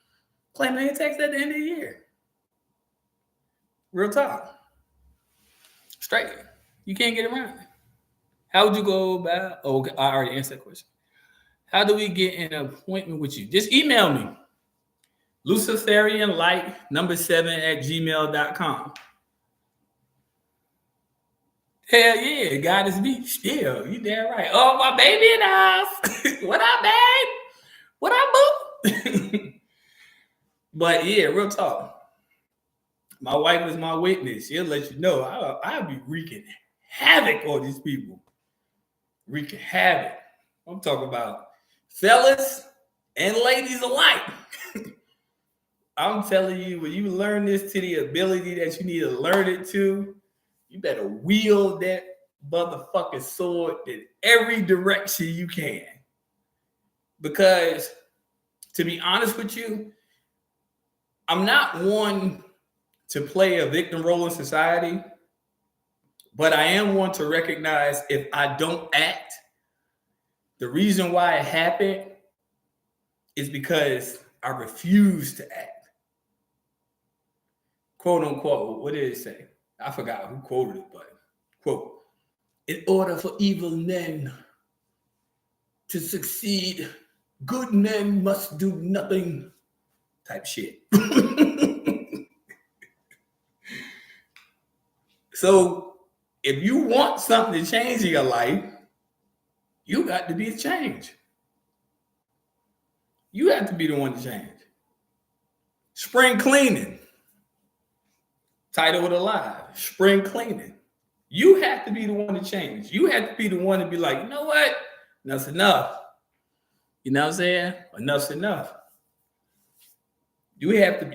Claim the tax at the end of the year. Real talk. Straight. You can't get around it. How would you go about? Oh, I already answered that question. How do we get an appointment with you? Just email me. luciferianlight7@gmail.com. Hell yeah, God is me still. You damn right. Oh, my baby in the house. What up, babe? What up, boo? But yeah, real talk. My wife is my witness. She'll let you know. I'll be wreaking havoc on these people. Wreaking havoc. I'm talking about fellas and ladies alike. I'm telling you, when you learn this to the ability that you need to learn it to, you better wield that motherfucking sword in every direction you can. Because, to be honest with you, I'm not one to play a victim role in society, but I am one to recognize if I don't act, the reason why it happened is because I refuse to act. Quote unquote, what did it say? I forgot who quoted it, but quote, in order for evil men to succeed, good men must do nothing type shit. So if you want something to change in your life, you got to be the change. You have to be the one to change. Spring cleaning. Title of the live. Spring cleaning. You have to be the one to change. You have to be the one to be like, you know what? Enough's enough. You know what I'm saying? Enough's enough. You have to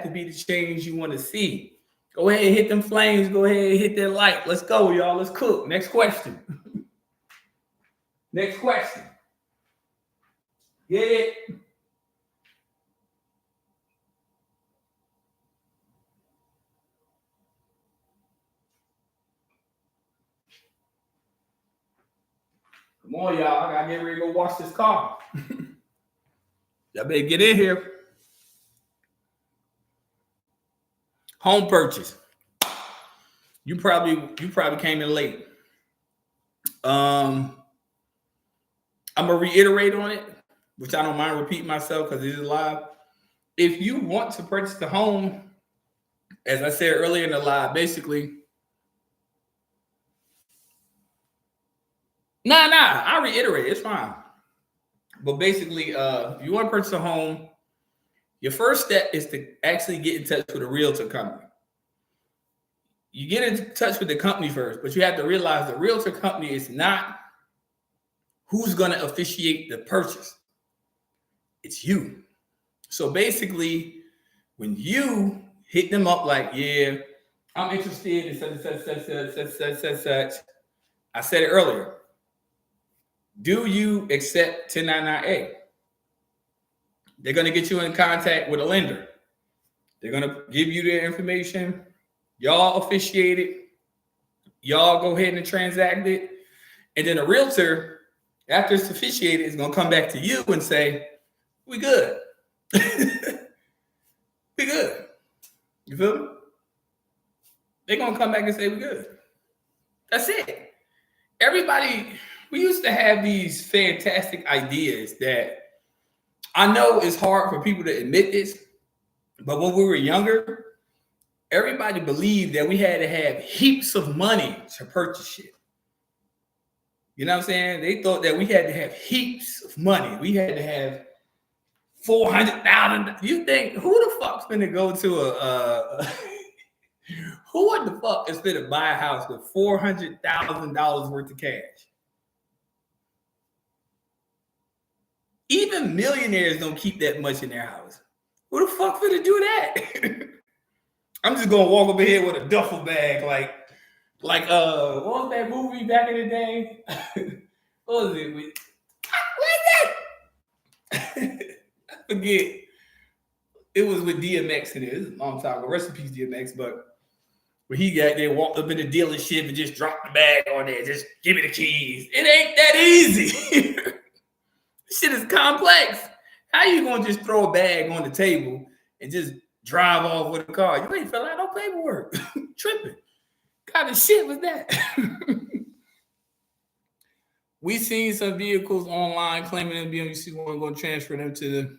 be the change you want to see. Go ahead and hit them flames. Go ahead and hit that light. Let's go, y'all. Let's cook. Next question. Next question. Get it? Come on, y'all. I gotta get ready to go wash this car. Y'all better get in here. Home purchase. You probably came in late. I'm gonna reiterate on it, which I don't mind repeating myself because it is live. If you want to purchase the home, as I said earlier in the live, basically, I reiterate, it's fine. But basically, if you want to purchase a home, your first step is to actually get in touch with a realtor company. You get in touch with the company first, but you have to realize the realtor company is not who's going to officiate the purchase. It's you. So basically, when you hit them up like, yeah, I'm interested in such. I said it earlier. Do you accept 1099A? They're going to get you in contact with a lender. They're going to give you their information. Y'all officiate it. Y'all go ahead and transact it. And then a realtor, after it's officiated, is going to come back to you and say, we good. We good. You feel me? They're going to come back and say, we good. That's it. Everybody, we used to have these fantastic ideas that I know it's hard for people to admit this, but when we were younger, everybody believed that we had to have heaps of money to purchase shit. You know what I'm saying? They thought that we had to have heaps of money. We had to have $400,000. You think, who the fuck's gonna go to Who in the fuck is going to buy a house with $400,000 worth of cash? Even millionaires don't keep that much in their house. Who the fuck finna do that? I'm just gonna walk over here with a duffel bag, like what was that movie back in the day? What was it? What is that? I forget. It was with DMX in it. It was a long time ago. Rest in peace, DMX. But when he got there, walked up in the dealership and just dropped the bag on there. Just give me the keys. It ain't that easy. This shit is complex. How you gonna just throw a bag on the table and just drive off with a car? You ain't fill out no paperwork. Tripping. What kind of shit was that? We seen some vehicles online claiming them BMC one going to transfer them to the.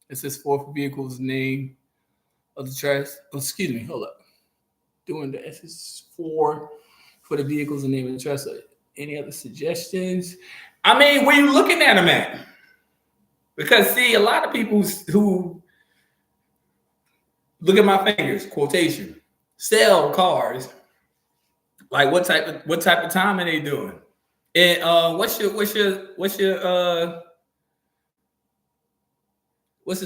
It says fourth vehicle's name of the trust. Oh, excuse me, hold up. Doing the SS4 for the vehicles and name of the trust. Any other suggestions? I mean, where you looking at them at? Because see, a lot of people who look at my fingers, quotation, sell cars. Like what type of time are they doing? And what's his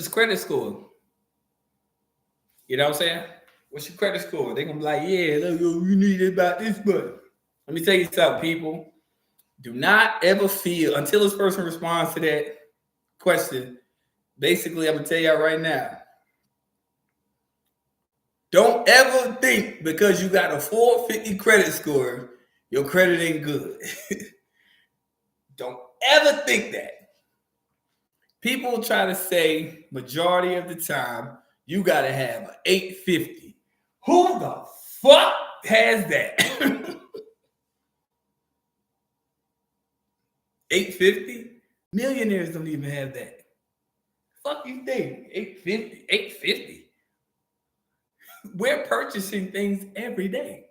credit score? You know what I'm saying? What's your credit score? They're gonna be like, yeah, you need it about this much. Let me tell you something, people. Do not ever feel until this person responds to that question. Basically, I'm gonna tell y'all right now. Don't ever think because you got a 450 credit score, your credit ain't good. Don't ever think that. People try to say majority of the time you gotta have an 850. Who the fuck has that? 850? Millionaires don't even have that. Fuck you think? 850? 850? We're purchasing things every day.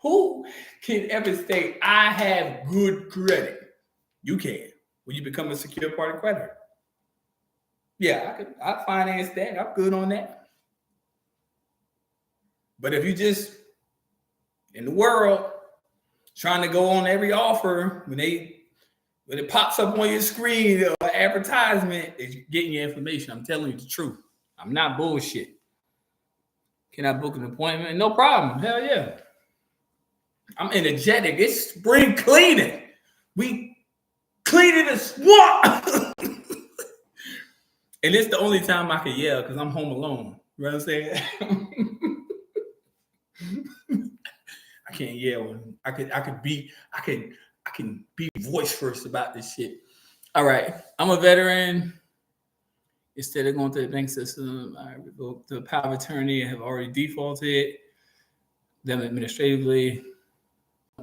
Who can ever say, I have good credit? You can. When you become a secure party creditor. Yeah, I finance that. I'm good on that. But if you just in the world trying to go on every offer when it pops up on your screen or advertisement, it's getting your information. I'm telling you the truth. I'm not bullshit. Can I book an appointment? No problem. Hell yeah. I'm energetic. It's spring cleaning. We cleaning the swamp. And it's the only time I can yell because I'm home alone. You know what I'm saying? I can't yell. I can be voice first about this shit. All right. I'm a veteran. Instead of going to the bank system, I revoked the power of attorney. I have already defaulted them administratively.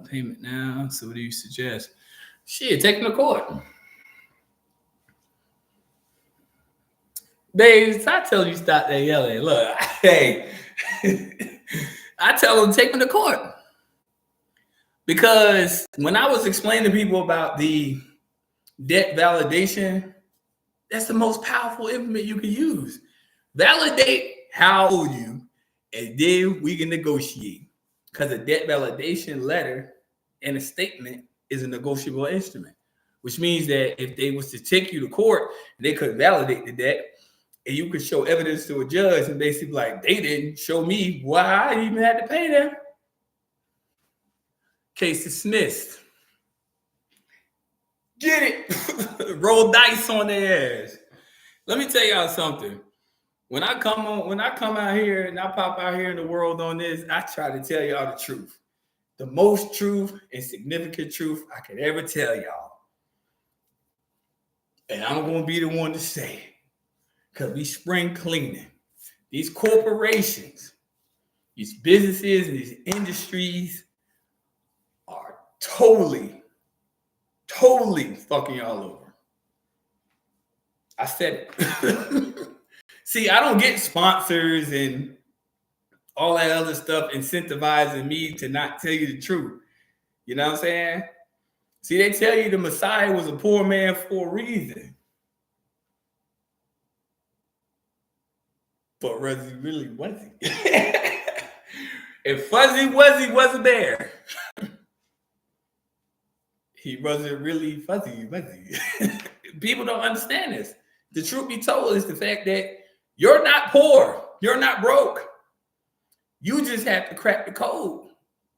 Payment now. So what do you suggest? Shit, take them to court. Babes, I tell you stop that yelling. Look, hey, I tell them take them to court. Because when I was explaining to people about the debt validation, that's the most powerful implement you can use. Validate how old you, and then we can negotiate. Because a debt validation letter and a statement is a negotiable instrument, which means that if they was to take you to court, they could validate the debt, and you could show evidence to a judge and basically like, they didn't show me why I even had to pay them. Case dismissed. Get it. Roll dice on their ass. Let me tell y'all something. When I come out here and I pop out here in the world on this, I try to tell y'all the truth. The most truth and significant truth I could ever tell y'all. And I'm going to be the one to say it. Because we spring cleaning. These corporations, these businesses, and these industries are totally fucking y'all over. I said it. See, I don't get sponsors and all that other stuff incentivizing me to not tell you the truth. You know what I'm saying? See, they tell you the Messiah was a poor man for a reason. But really wasn't. If Fuzzy Wuzzy wasn't there, he wasn't really fuzzy wuzzy. People don't understand this. The truth be told is the fact that you're not poor, you're not broke. You just have to crack the code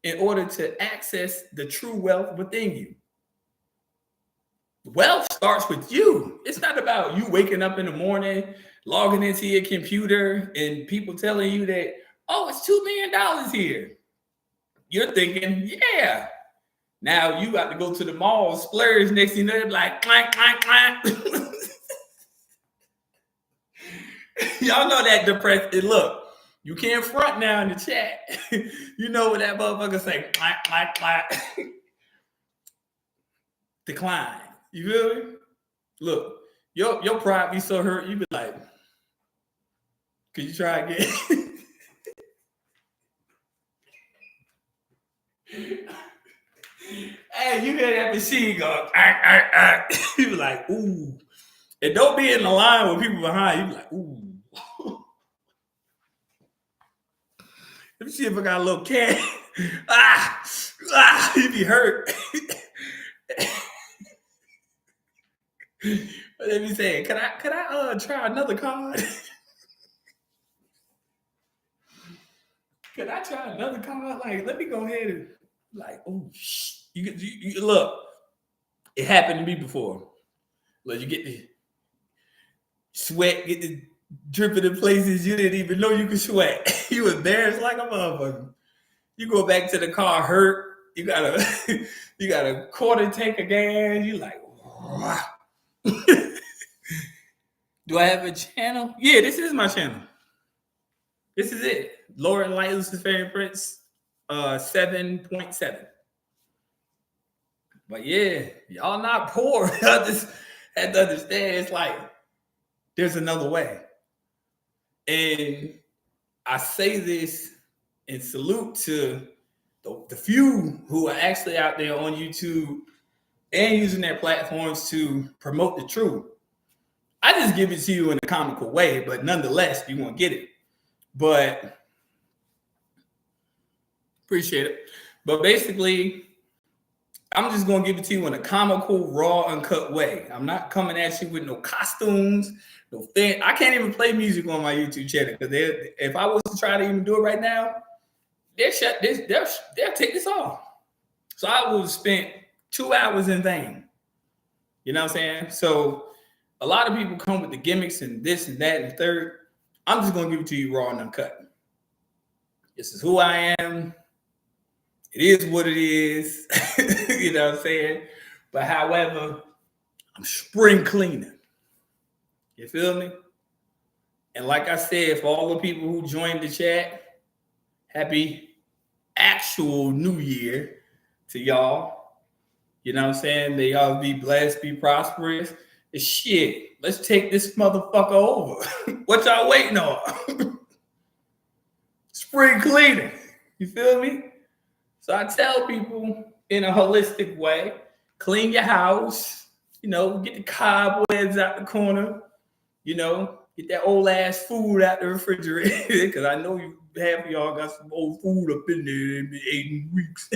in order to access the true wealth within you. Wealth starts with you. It's not about you waking up in the morning, logging into your computer, and people telling you that, oh, it's $2 million here. You're thinking, yeah. Now you got to go to the mall, splurge. Next thing you know, they're like, clank, clank, clank. Y'all know that depressed. Look, you can't front now in the chat. You know what that motherfucker say, clank, clank, clank. Decline. You feel me? Look, your pride be so hurt, you be like, could you try again? Hey, you hear that machine go, you be like, ooh. And don't be in the line with people behind you. Be like, ooh. Let me see if I got a little cat. You be hurt. Let me say, can I try another card? Can I try another card? Like, let me go ahead and like, oh, you look. It happened to me before. Like, you get the sweat, get the dripping in places you didn't even know you could sweat. You embarrassed like a motherfucker. You go back to the car hurt. You got a quarter tank of gas. You like, wow. Do I have a channel? Yeah, this is my channel. This is it. Lauren Light Luciferian Prince 7.7. But yeah, y'all not poor. Y'all just have to understand it's like there's another way. And I say this in salute to the few who are actually out there on YouTube and using their platforms to promote the truth. I just give it to you in a comical way, but nonetheless, you won't get it. But appreciate it. But basically, I'm just going to give it to you in a comical, raw, uncut way. I'm not coming at you with no costumes, no thing. I can't even play music on my YouTube channel because if I was to try to even do it right now, they'll take this off. So I would have spent 2 hours in vain. You know what I'm saying? So a lot of people come with the gimmicks and this and that and third. I'm just going to give it to you raw and uncut. This is who I am. It is what it is. You know what I'm saying? But however, I'm spring cleaning. You feel me? And like I said, for all the people who joined the chat, happy actual New Year to y'all. You know what I'm saying? May y'all be blessed, be prosperous. And shit, let's take this motherfucker over. What y'all waiting on? Spring cleaning. You feel me? So I tell people in a holistic way, clean your house, you know, get the cobwebs out the corner, you know, get that old ass food out the refrigerator, because I know half of y'all got some old food up in there in the 8 weeks.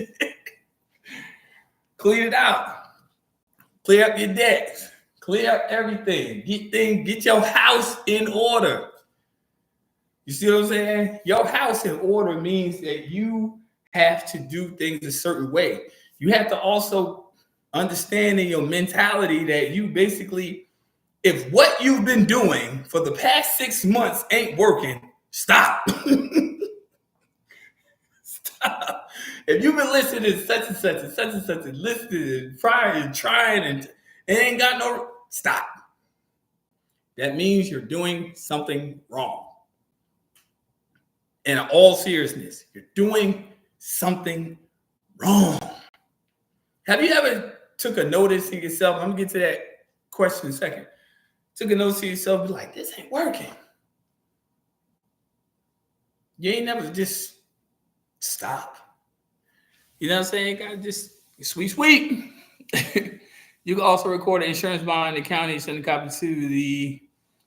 Clean it out. Clear up your decks. Clear up everything. Get your house in order. You see what I'm saying? Your house in order means that you have to do things a certain way. You have to also understand in your mentality that you basically, if what you've been doing for the past 6 months ain't working, stop. Stop. If you've been listening to such and such and such and such and listening and trying and it ain't got no, stop. That means you're doing something wrong. In all seriousness, you're doing something wrong. Have you ever took a notice to yourself? I'm gonna get to that question in a second. Took a notice to yourself, be like, this ain't working. You ain't never just stop. You know what I'm saying? You gotta just sweet. You can also record an insurance bond in the county, send a copy to the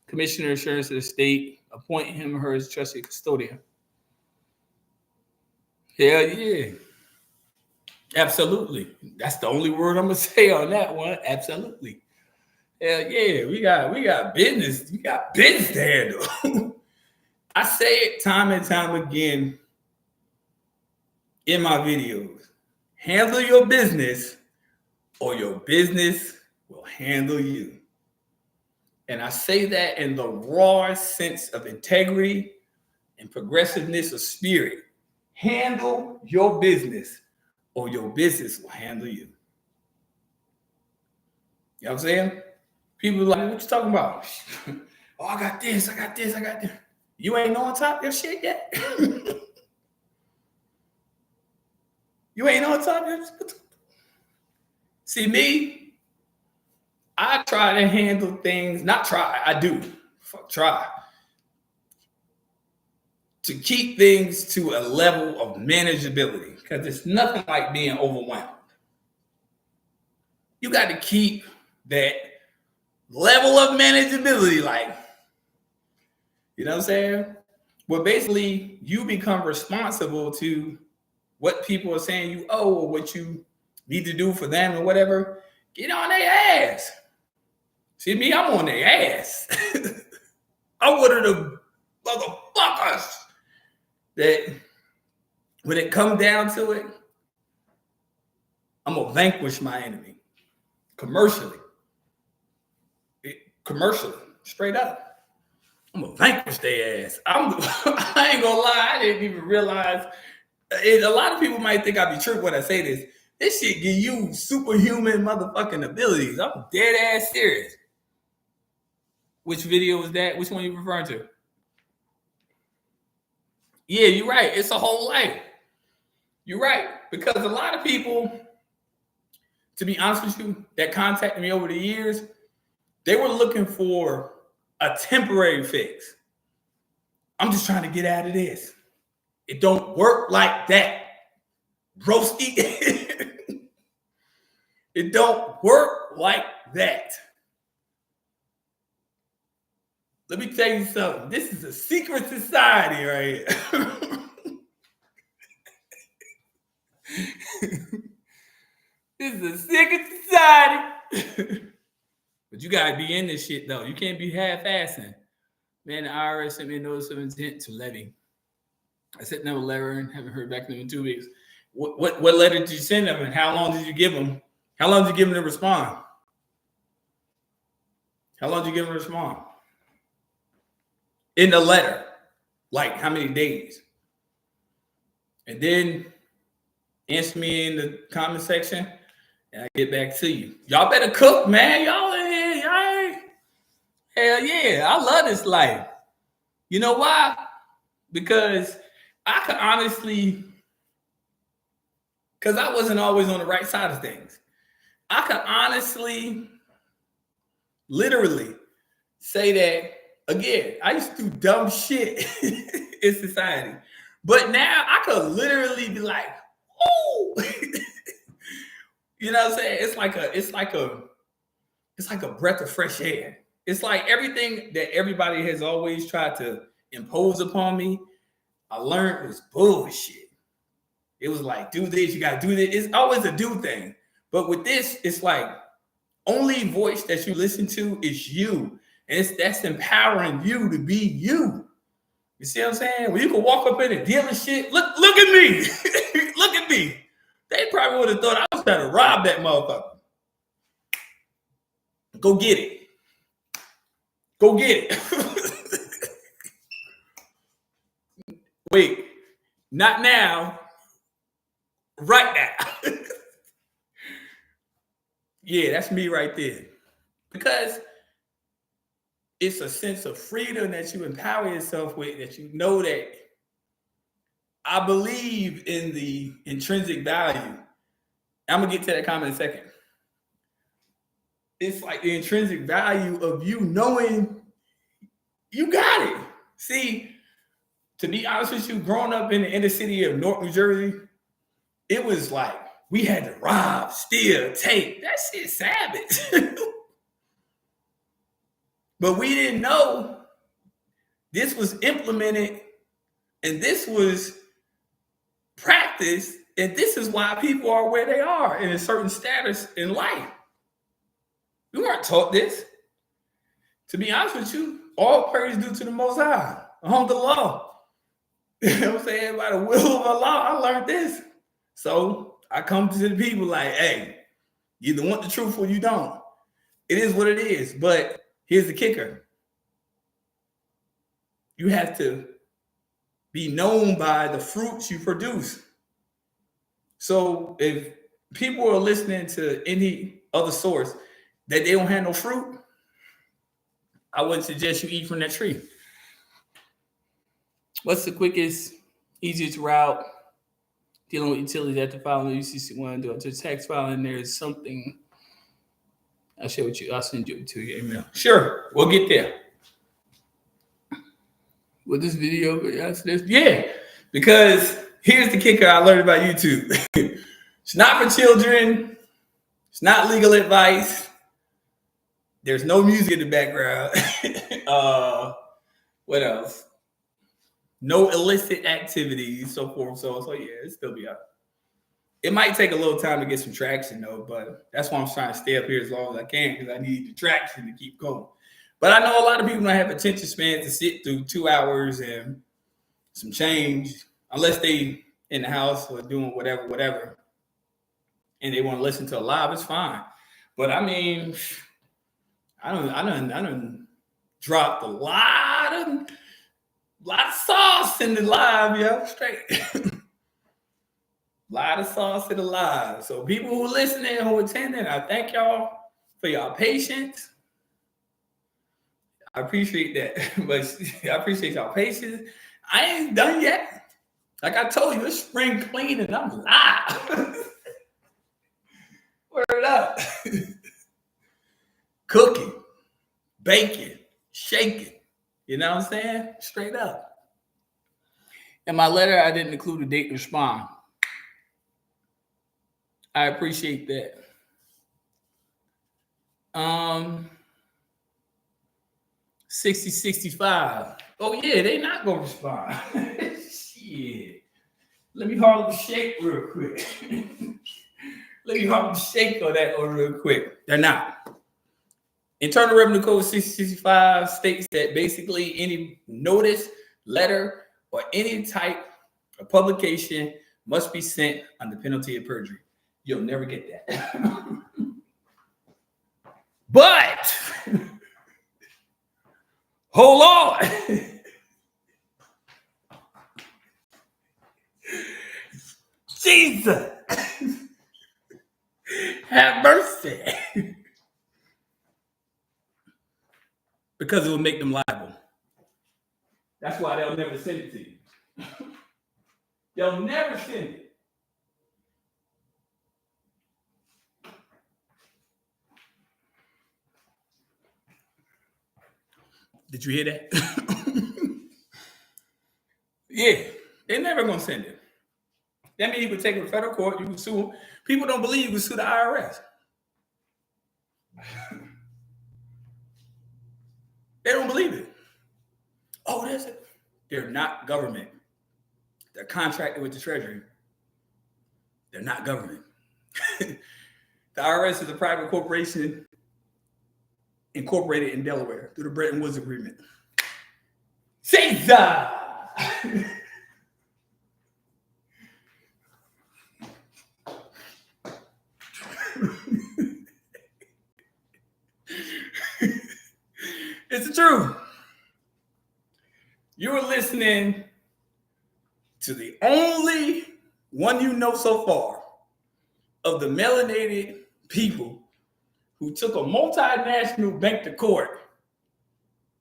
commissioner of insurance of the state, appoint him or her as trusted custodian. Hell yeah. Absolutely. That's the only word I'm gonna say on that one. Absolutely. Hell yeah. We got business. We got business to handle. I say it time and time again in my videos. Handle your business or your business will handle you. And I say that in the raw sense of integrity and progressiveness of spirit. Handle your business or your business will handle you. You know what I'm saying? People are like, what you talking about? Oh, I got this, I got this, I got this. You ain't on top of your shit yet? You ain't on top of your shit? See, me, I try to handle things, not try, I do. Fuck, try. To keep things to a level of manageability because it's nothing like being overwhelmed. You got to keep that level of manageability, like, you know what I'm saying? Well, basically, you become responsible to what people are saying you owe or what you need to do for them or whatever. Get on their ass. See me, I'm on their ass. I'm one of the motherfuckers that when it comes down to it, I'm gonna vanquish my enemy commercially. Commercially, straight up. I'm gonna vanquish their ass. I ain't gonna lie, I didn't even realize. A lot of people might think I be tripping when I say this. This shit give you superhuman motherfucking abilities. I'm dead ass serious. Which video was that? Which one you referring to? Yeah, you're right. It's a whole life. You're right. Because a lot of people, to be honest with you, that contacted me over the years, they were looking for a temporary fix. I'm just trying to get out of this. It don't work like that. Roasty. It don't work like that. Let me tell you something. This is a secret society right here. This is a secret society. But you gotta be in this shit though. You can't be half-assing. Man, the IRS sent me a notice of intent to levy. I sent them a letter and haven't heard back from them in 2 weeks. What letter did you send them and how long did you give them? How long did you give them to respond? How long did you give them to respond? In the letter, like how many days? And then answer me in the comment section and I get back to you. Y'all better cook, man. Y'all hell yeah. I love this life. You know why? Because I could honestly, because I wasn't always on the right side of things. I could honestly, literally say that, again, I used to do dumb shit in society. But now I could literally be like, oh, you know what I'm saying? It's like a breath of fresh air. It's like everything that everybody has always tried to impose upon me, I learned was bullshit. It was like, do this, you gotta do this. It's always a do thing. But with this, it's like only voice that you listen to is you. And that's empowering you to be you. You see what I'm saying? When you can walk up in and deal with shit, look at me. Look at me. They probably would have thought I was trying to rob that motherfucker. Go get it. Go get it. Wait, not now. Right now. Yeah, that's me right there. Because it's a sense of freedom that you empower yourself with, that you know that I believe in the intrinsic value. I'm going to get to that comment in a second. It's like the intrinsic value of you knowing you got it. See, to be honest with you, growing up in the inner city of North New Jersey, it was like we had to rob, steal, take. That shit savage. But we didn't know this was implemented and this was practiced practice, and this is why people are where they are in a certain status in life. We weren't taught this. To be honest with you, all praise due to the Most High. Alhamdulillah. You know what I'm saying? By the will of Allah, I learned this. So I come to the people like, hey, you either want the truth or you don't. It is what it is. But here's the kicker. You have to be known by the fruits you produce. So if people are listening to any other source that they don't have no fruit, I wouldn't suggest you eat from that tree. What's the quickest, easiest route dealing with utilities after filing the UCC1 due to tax filing? There's something I'll share with you. I'll send you to your email. Sure, we'll get there. With this video, yeah, because here's the kicker I learned about YouTube. It's not for children. It's not legal advice. There's no music in the background. What else? No illicit activities, so forth, so yeah, it'll still be up. It might take a little time to get some traction though, but that's why I'm trying to stay up here as long as I can because I need the traction to keep going. But I know a lot of people don't have attention spans to sit through 2 hours and some change, unless they in the house or doing whatever, and they want to listen to a live. It's fine, but I mean, I don't dropped a lot of sauce in the live, yo, straight. Lot of sauce in the live. So people who listening, who attending, I thank y'all for y'all patience. I appreciate that, but I appreciate y'all patience. I ain't done yet. Like I told you, it's spring clean and I'm live. Word up. Cooking, baking, shaking. You know what I'm saying? Straight up. In my letter, I didn't include a date to respond. I appreciate that. 60-65. Oh yeah, they not gonna respond. Shit. Let me hold the shake real quick. Let me hold the shake on that one real quick. They're not. Internal Revenue Code 6065 states that basically any notice, letter, or any type of publication must be sent under penalty of perjury. You'll never get that. But hold on. Jesus. Have mercy. Because it will make them liable. That's why they'll never send it to you. They'll never send it. Did you hear that? Yeah, they're never gonna send it. That means you can take it to federal court, you can sue them. People don't believe you can sue the IRS. They don't believe it. Oh, that's it. They're not government. They're contracted with the Treasury. They're not government. The IRS is a private corporation incorporated in Delaware through the Bretton Woods Agreement. Caesar! It's the truth. You're listening to the only one you know so far of the melanated people who took a multinational bank to court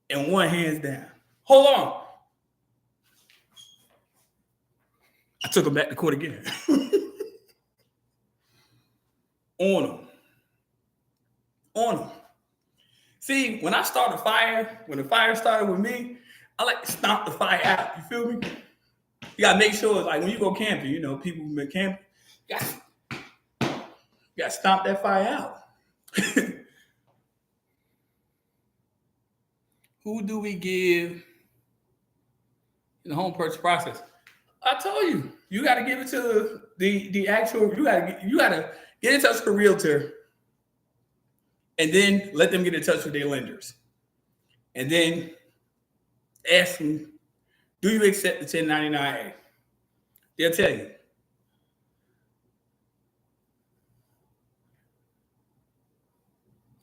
and won hands down. Hold on. I took them back to court again. On them. See, when I start a fire, when the fire started with me, I like to stomp the fire out. You feel me? You gotta make sure, like when you go camping, you know, people who been camping, you gotta stomp that fire out. Who do we give in the home purchase process? I told you, You got to give it to the actual. You got to get in touch with a realtor, and then let them get in touch with their lenders, and then ask them, "Do you accept the 1099A?" They'll tell you.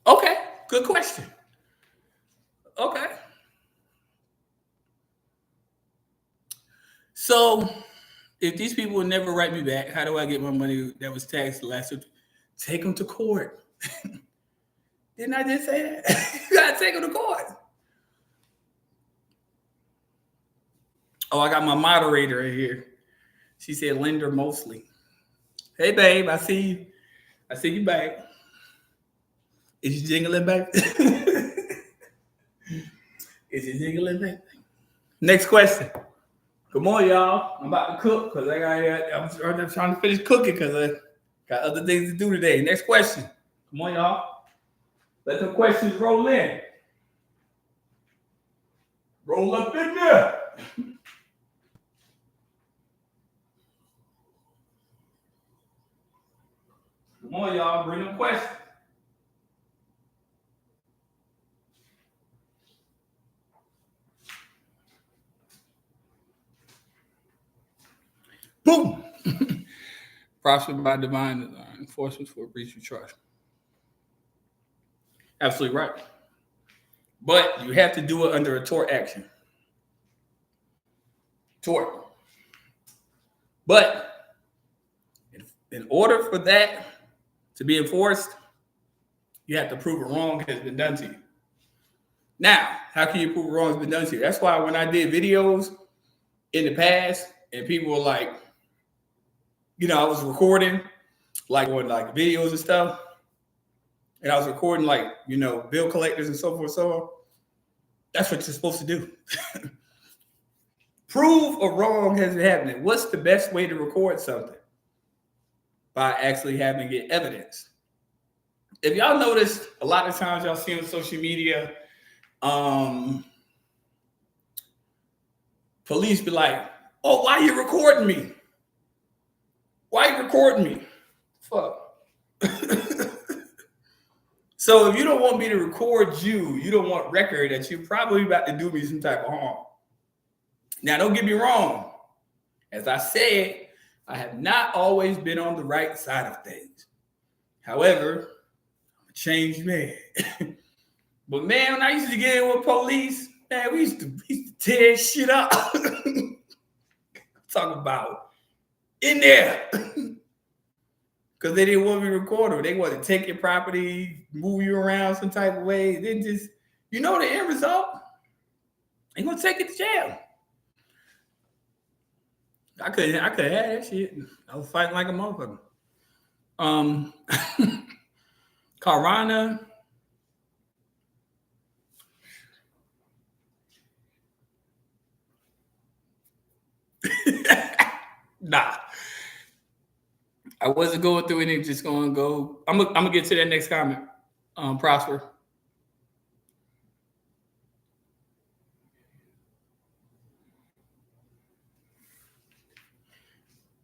Okay, good question. Okay, so if these people will never write me back, how do I get my money that was taxed last week? Take them to court. Didn't I just say that? You gotta take them to court. Oh, I got my moderator in here. She said lender mostly. Hey babe, I see you. I see you back. Is you jingling back? Is you jingling back? Next question. Come on, y'all. I'm about to cook because I'm trying to finish cooking because I got other things to do today. Next question. Come on, y'all. Let the questions roll in. Roll up in there. Come on, y'all. Bring them questions. Boom. Prosper by divine design. Enforcement for a breach of trust. Absolutely right. But you have to do it under a tort action. Tort. But in order for that to be enforced, you have to prove a wrong has been done to you. Now, how can you prove a wrong has been done to you? That's why when I did videos in the past and people were like, I was recording like on like videos and stuff, and I was recording like, bill collectors and so forth, so on. That's what you're supposed to do. Prove a wrong has been happening. What's the best way to record something? By actually having it evidence. If y'all notice, a lot of times y'all see on social media, police be like, "Oh, why are you recording me? Why are you recording me?" Fuck. So if you don't want me to record you, you don't want record that you're probably about to do me some type of harm. Now, don't get me wrong. As I said, I have not always been on the right side of things. However, I'm a changed man. But man, when I used to get in with police, man, we used to tear shit up. Talk about in there. Because they didn't want me to record them. They wanted to take your property, move you around some type of way. Then just, the end result, they're going to take it to jail. I couldn't have that shit. I was fighting like a motherfucker. Carvana. Nah. I wasn't going through anything, just going to go. I'm gonna get to that next comment. Prosper.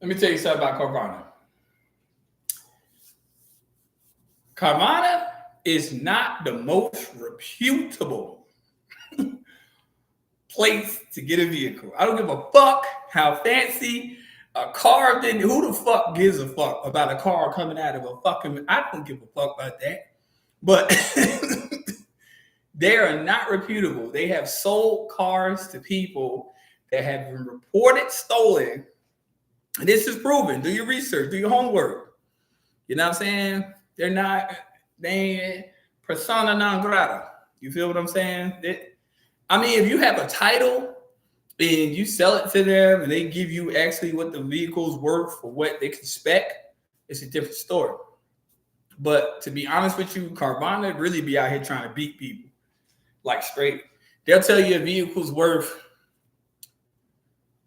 Let me tell you something about Carvana. Carvana is not the most reputable place to get a vehicle. I don't give a fuck how fancy a car didn't. Who the fuck gives a fuck about a car coming out of a fucking? I don't give a fuck about that. But they are not reputable. They have sold cars to people that have been reported stolen. This is proven. Do your research. Do your homework. You know what I'm saying? They ain't persona non grata. You feel what I'm saying? If you have a title and you sell it to them and they give you actually what the vehicle's worth for what they can spec, it's a different story. But to be honest with you, Carvana really be out here trying to beat people. Like straight. They'll tell you a vehicle's worth,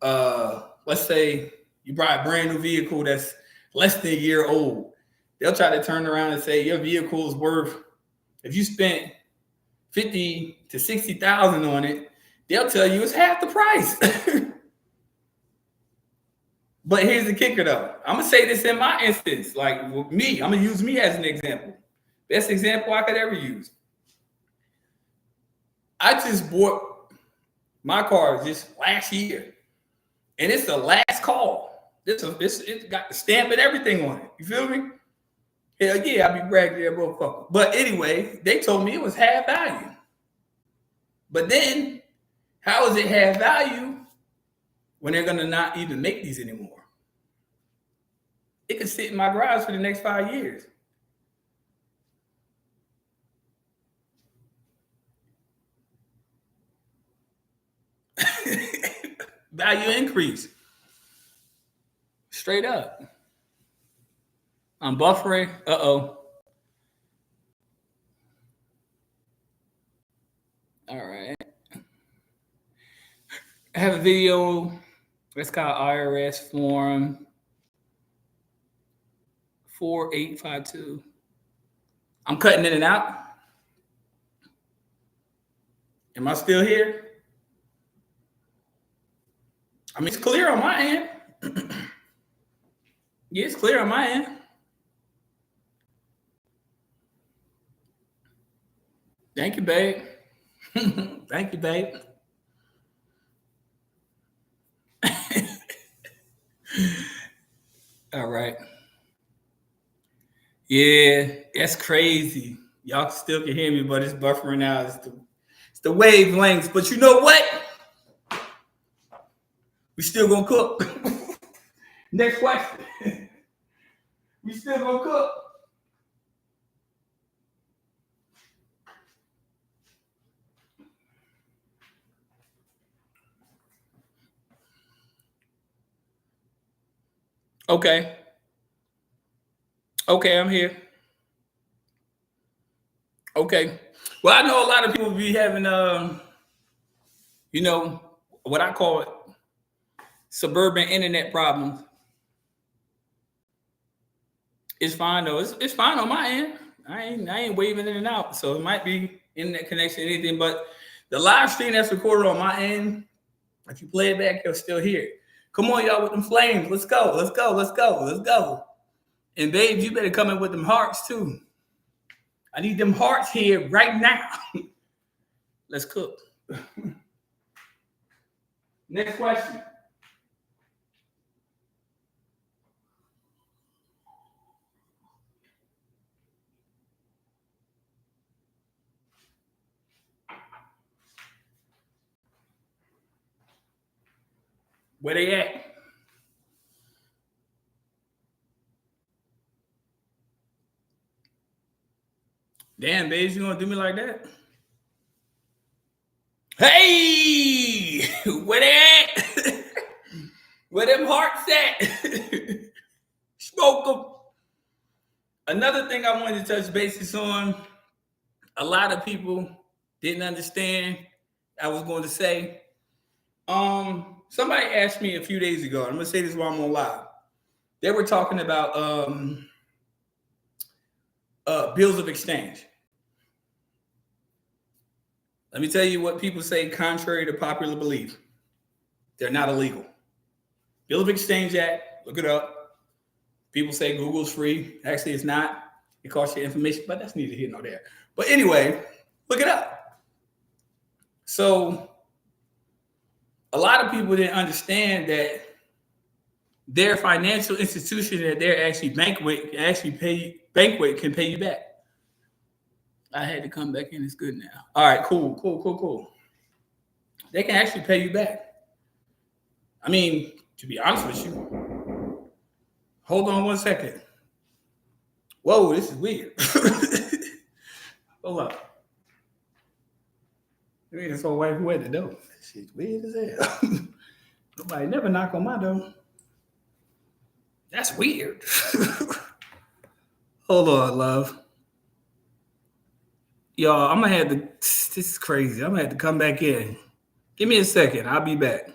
let's say you buy a brand new vehicle that's less than a year old. They'll try to turn around and say your vehicle is worth, if you spent 50 to 60,000 on it, they'll tell you it's half the price. But here's the kicker, though. I'm gonna say this in my instance, like with me. I'm gonna use me as an example. Best example I could ever use. I just bought my car just last year, and it's the last call. It's got the stamp and everything on it. You feel me? Hell yeah, I be bragging there, motherfucker. But anyway, they told me it was half value. But then, how is it half value when they're gonna not even make these anymore? It could sit in my garage for the next 5 years. Value increase. Straight up. I'm buffering. Uh-oh. All right. I have a video. It's called IRS Form 4852. I'm cutting in and out. Am I still here? I mean, it's clear on my end. Yeah, it's clear on my end. Thank you, babe. Thank you, babe. All right. Yeah, that's crazy. Y'all still can hear me, but it's buffering out. It's the wavelengths. But you know what? We still gonna cook. Next question. We still gonna cook. Okay. Okay, I'm here. Okay. Well, I know a lot of people be having what I call it suburban internet problems. It's fine though. It's fine on my end. I ain't waving in and out. So it might be internet connection, anything, but the live stream that's recorded on my end, if you play it back, you'll still hear it. Come on, y'all, with them flames. Let's go. Let's go. Let's go. Let's go. And babes, you better come in with them hearts too. I need them hearts here right now. Let's cook. Next question. Where they at? Damn, babes, you gonna do me like that? Hey, where they at? Where them hearts at? Smoke them. Another thing I wanted to touch bases on, a lot of people didn't understand I was going to say. Somebody asked me a few days ago, I'm gonna say this while I'm on live. They were talking about bills of exchange. Let me tell you what people say contrary to popular belief. They're not illegal. Bill of Exchange Act, look it up. People say Google's free. Actually, it's not. It costs you information, but that's neither here nor there. But anyway, look it up. So a lot of people didn't understand that their financial institution that they're actually bank with can pay you back. I had to come back in. It's good now. All right, cool. They can actually pay you back. I mean, to be honest with you, hold on one second. Whoa, this is weird. Hold up. I mean, this old wife who had the door. Shit's weird as hell. Nobody never knock on my door. That's weird. Hold on, love. Y'all, I'm gonna have to. This is crazy. I'm gonna have to come back in. Give me a second. I'll be back.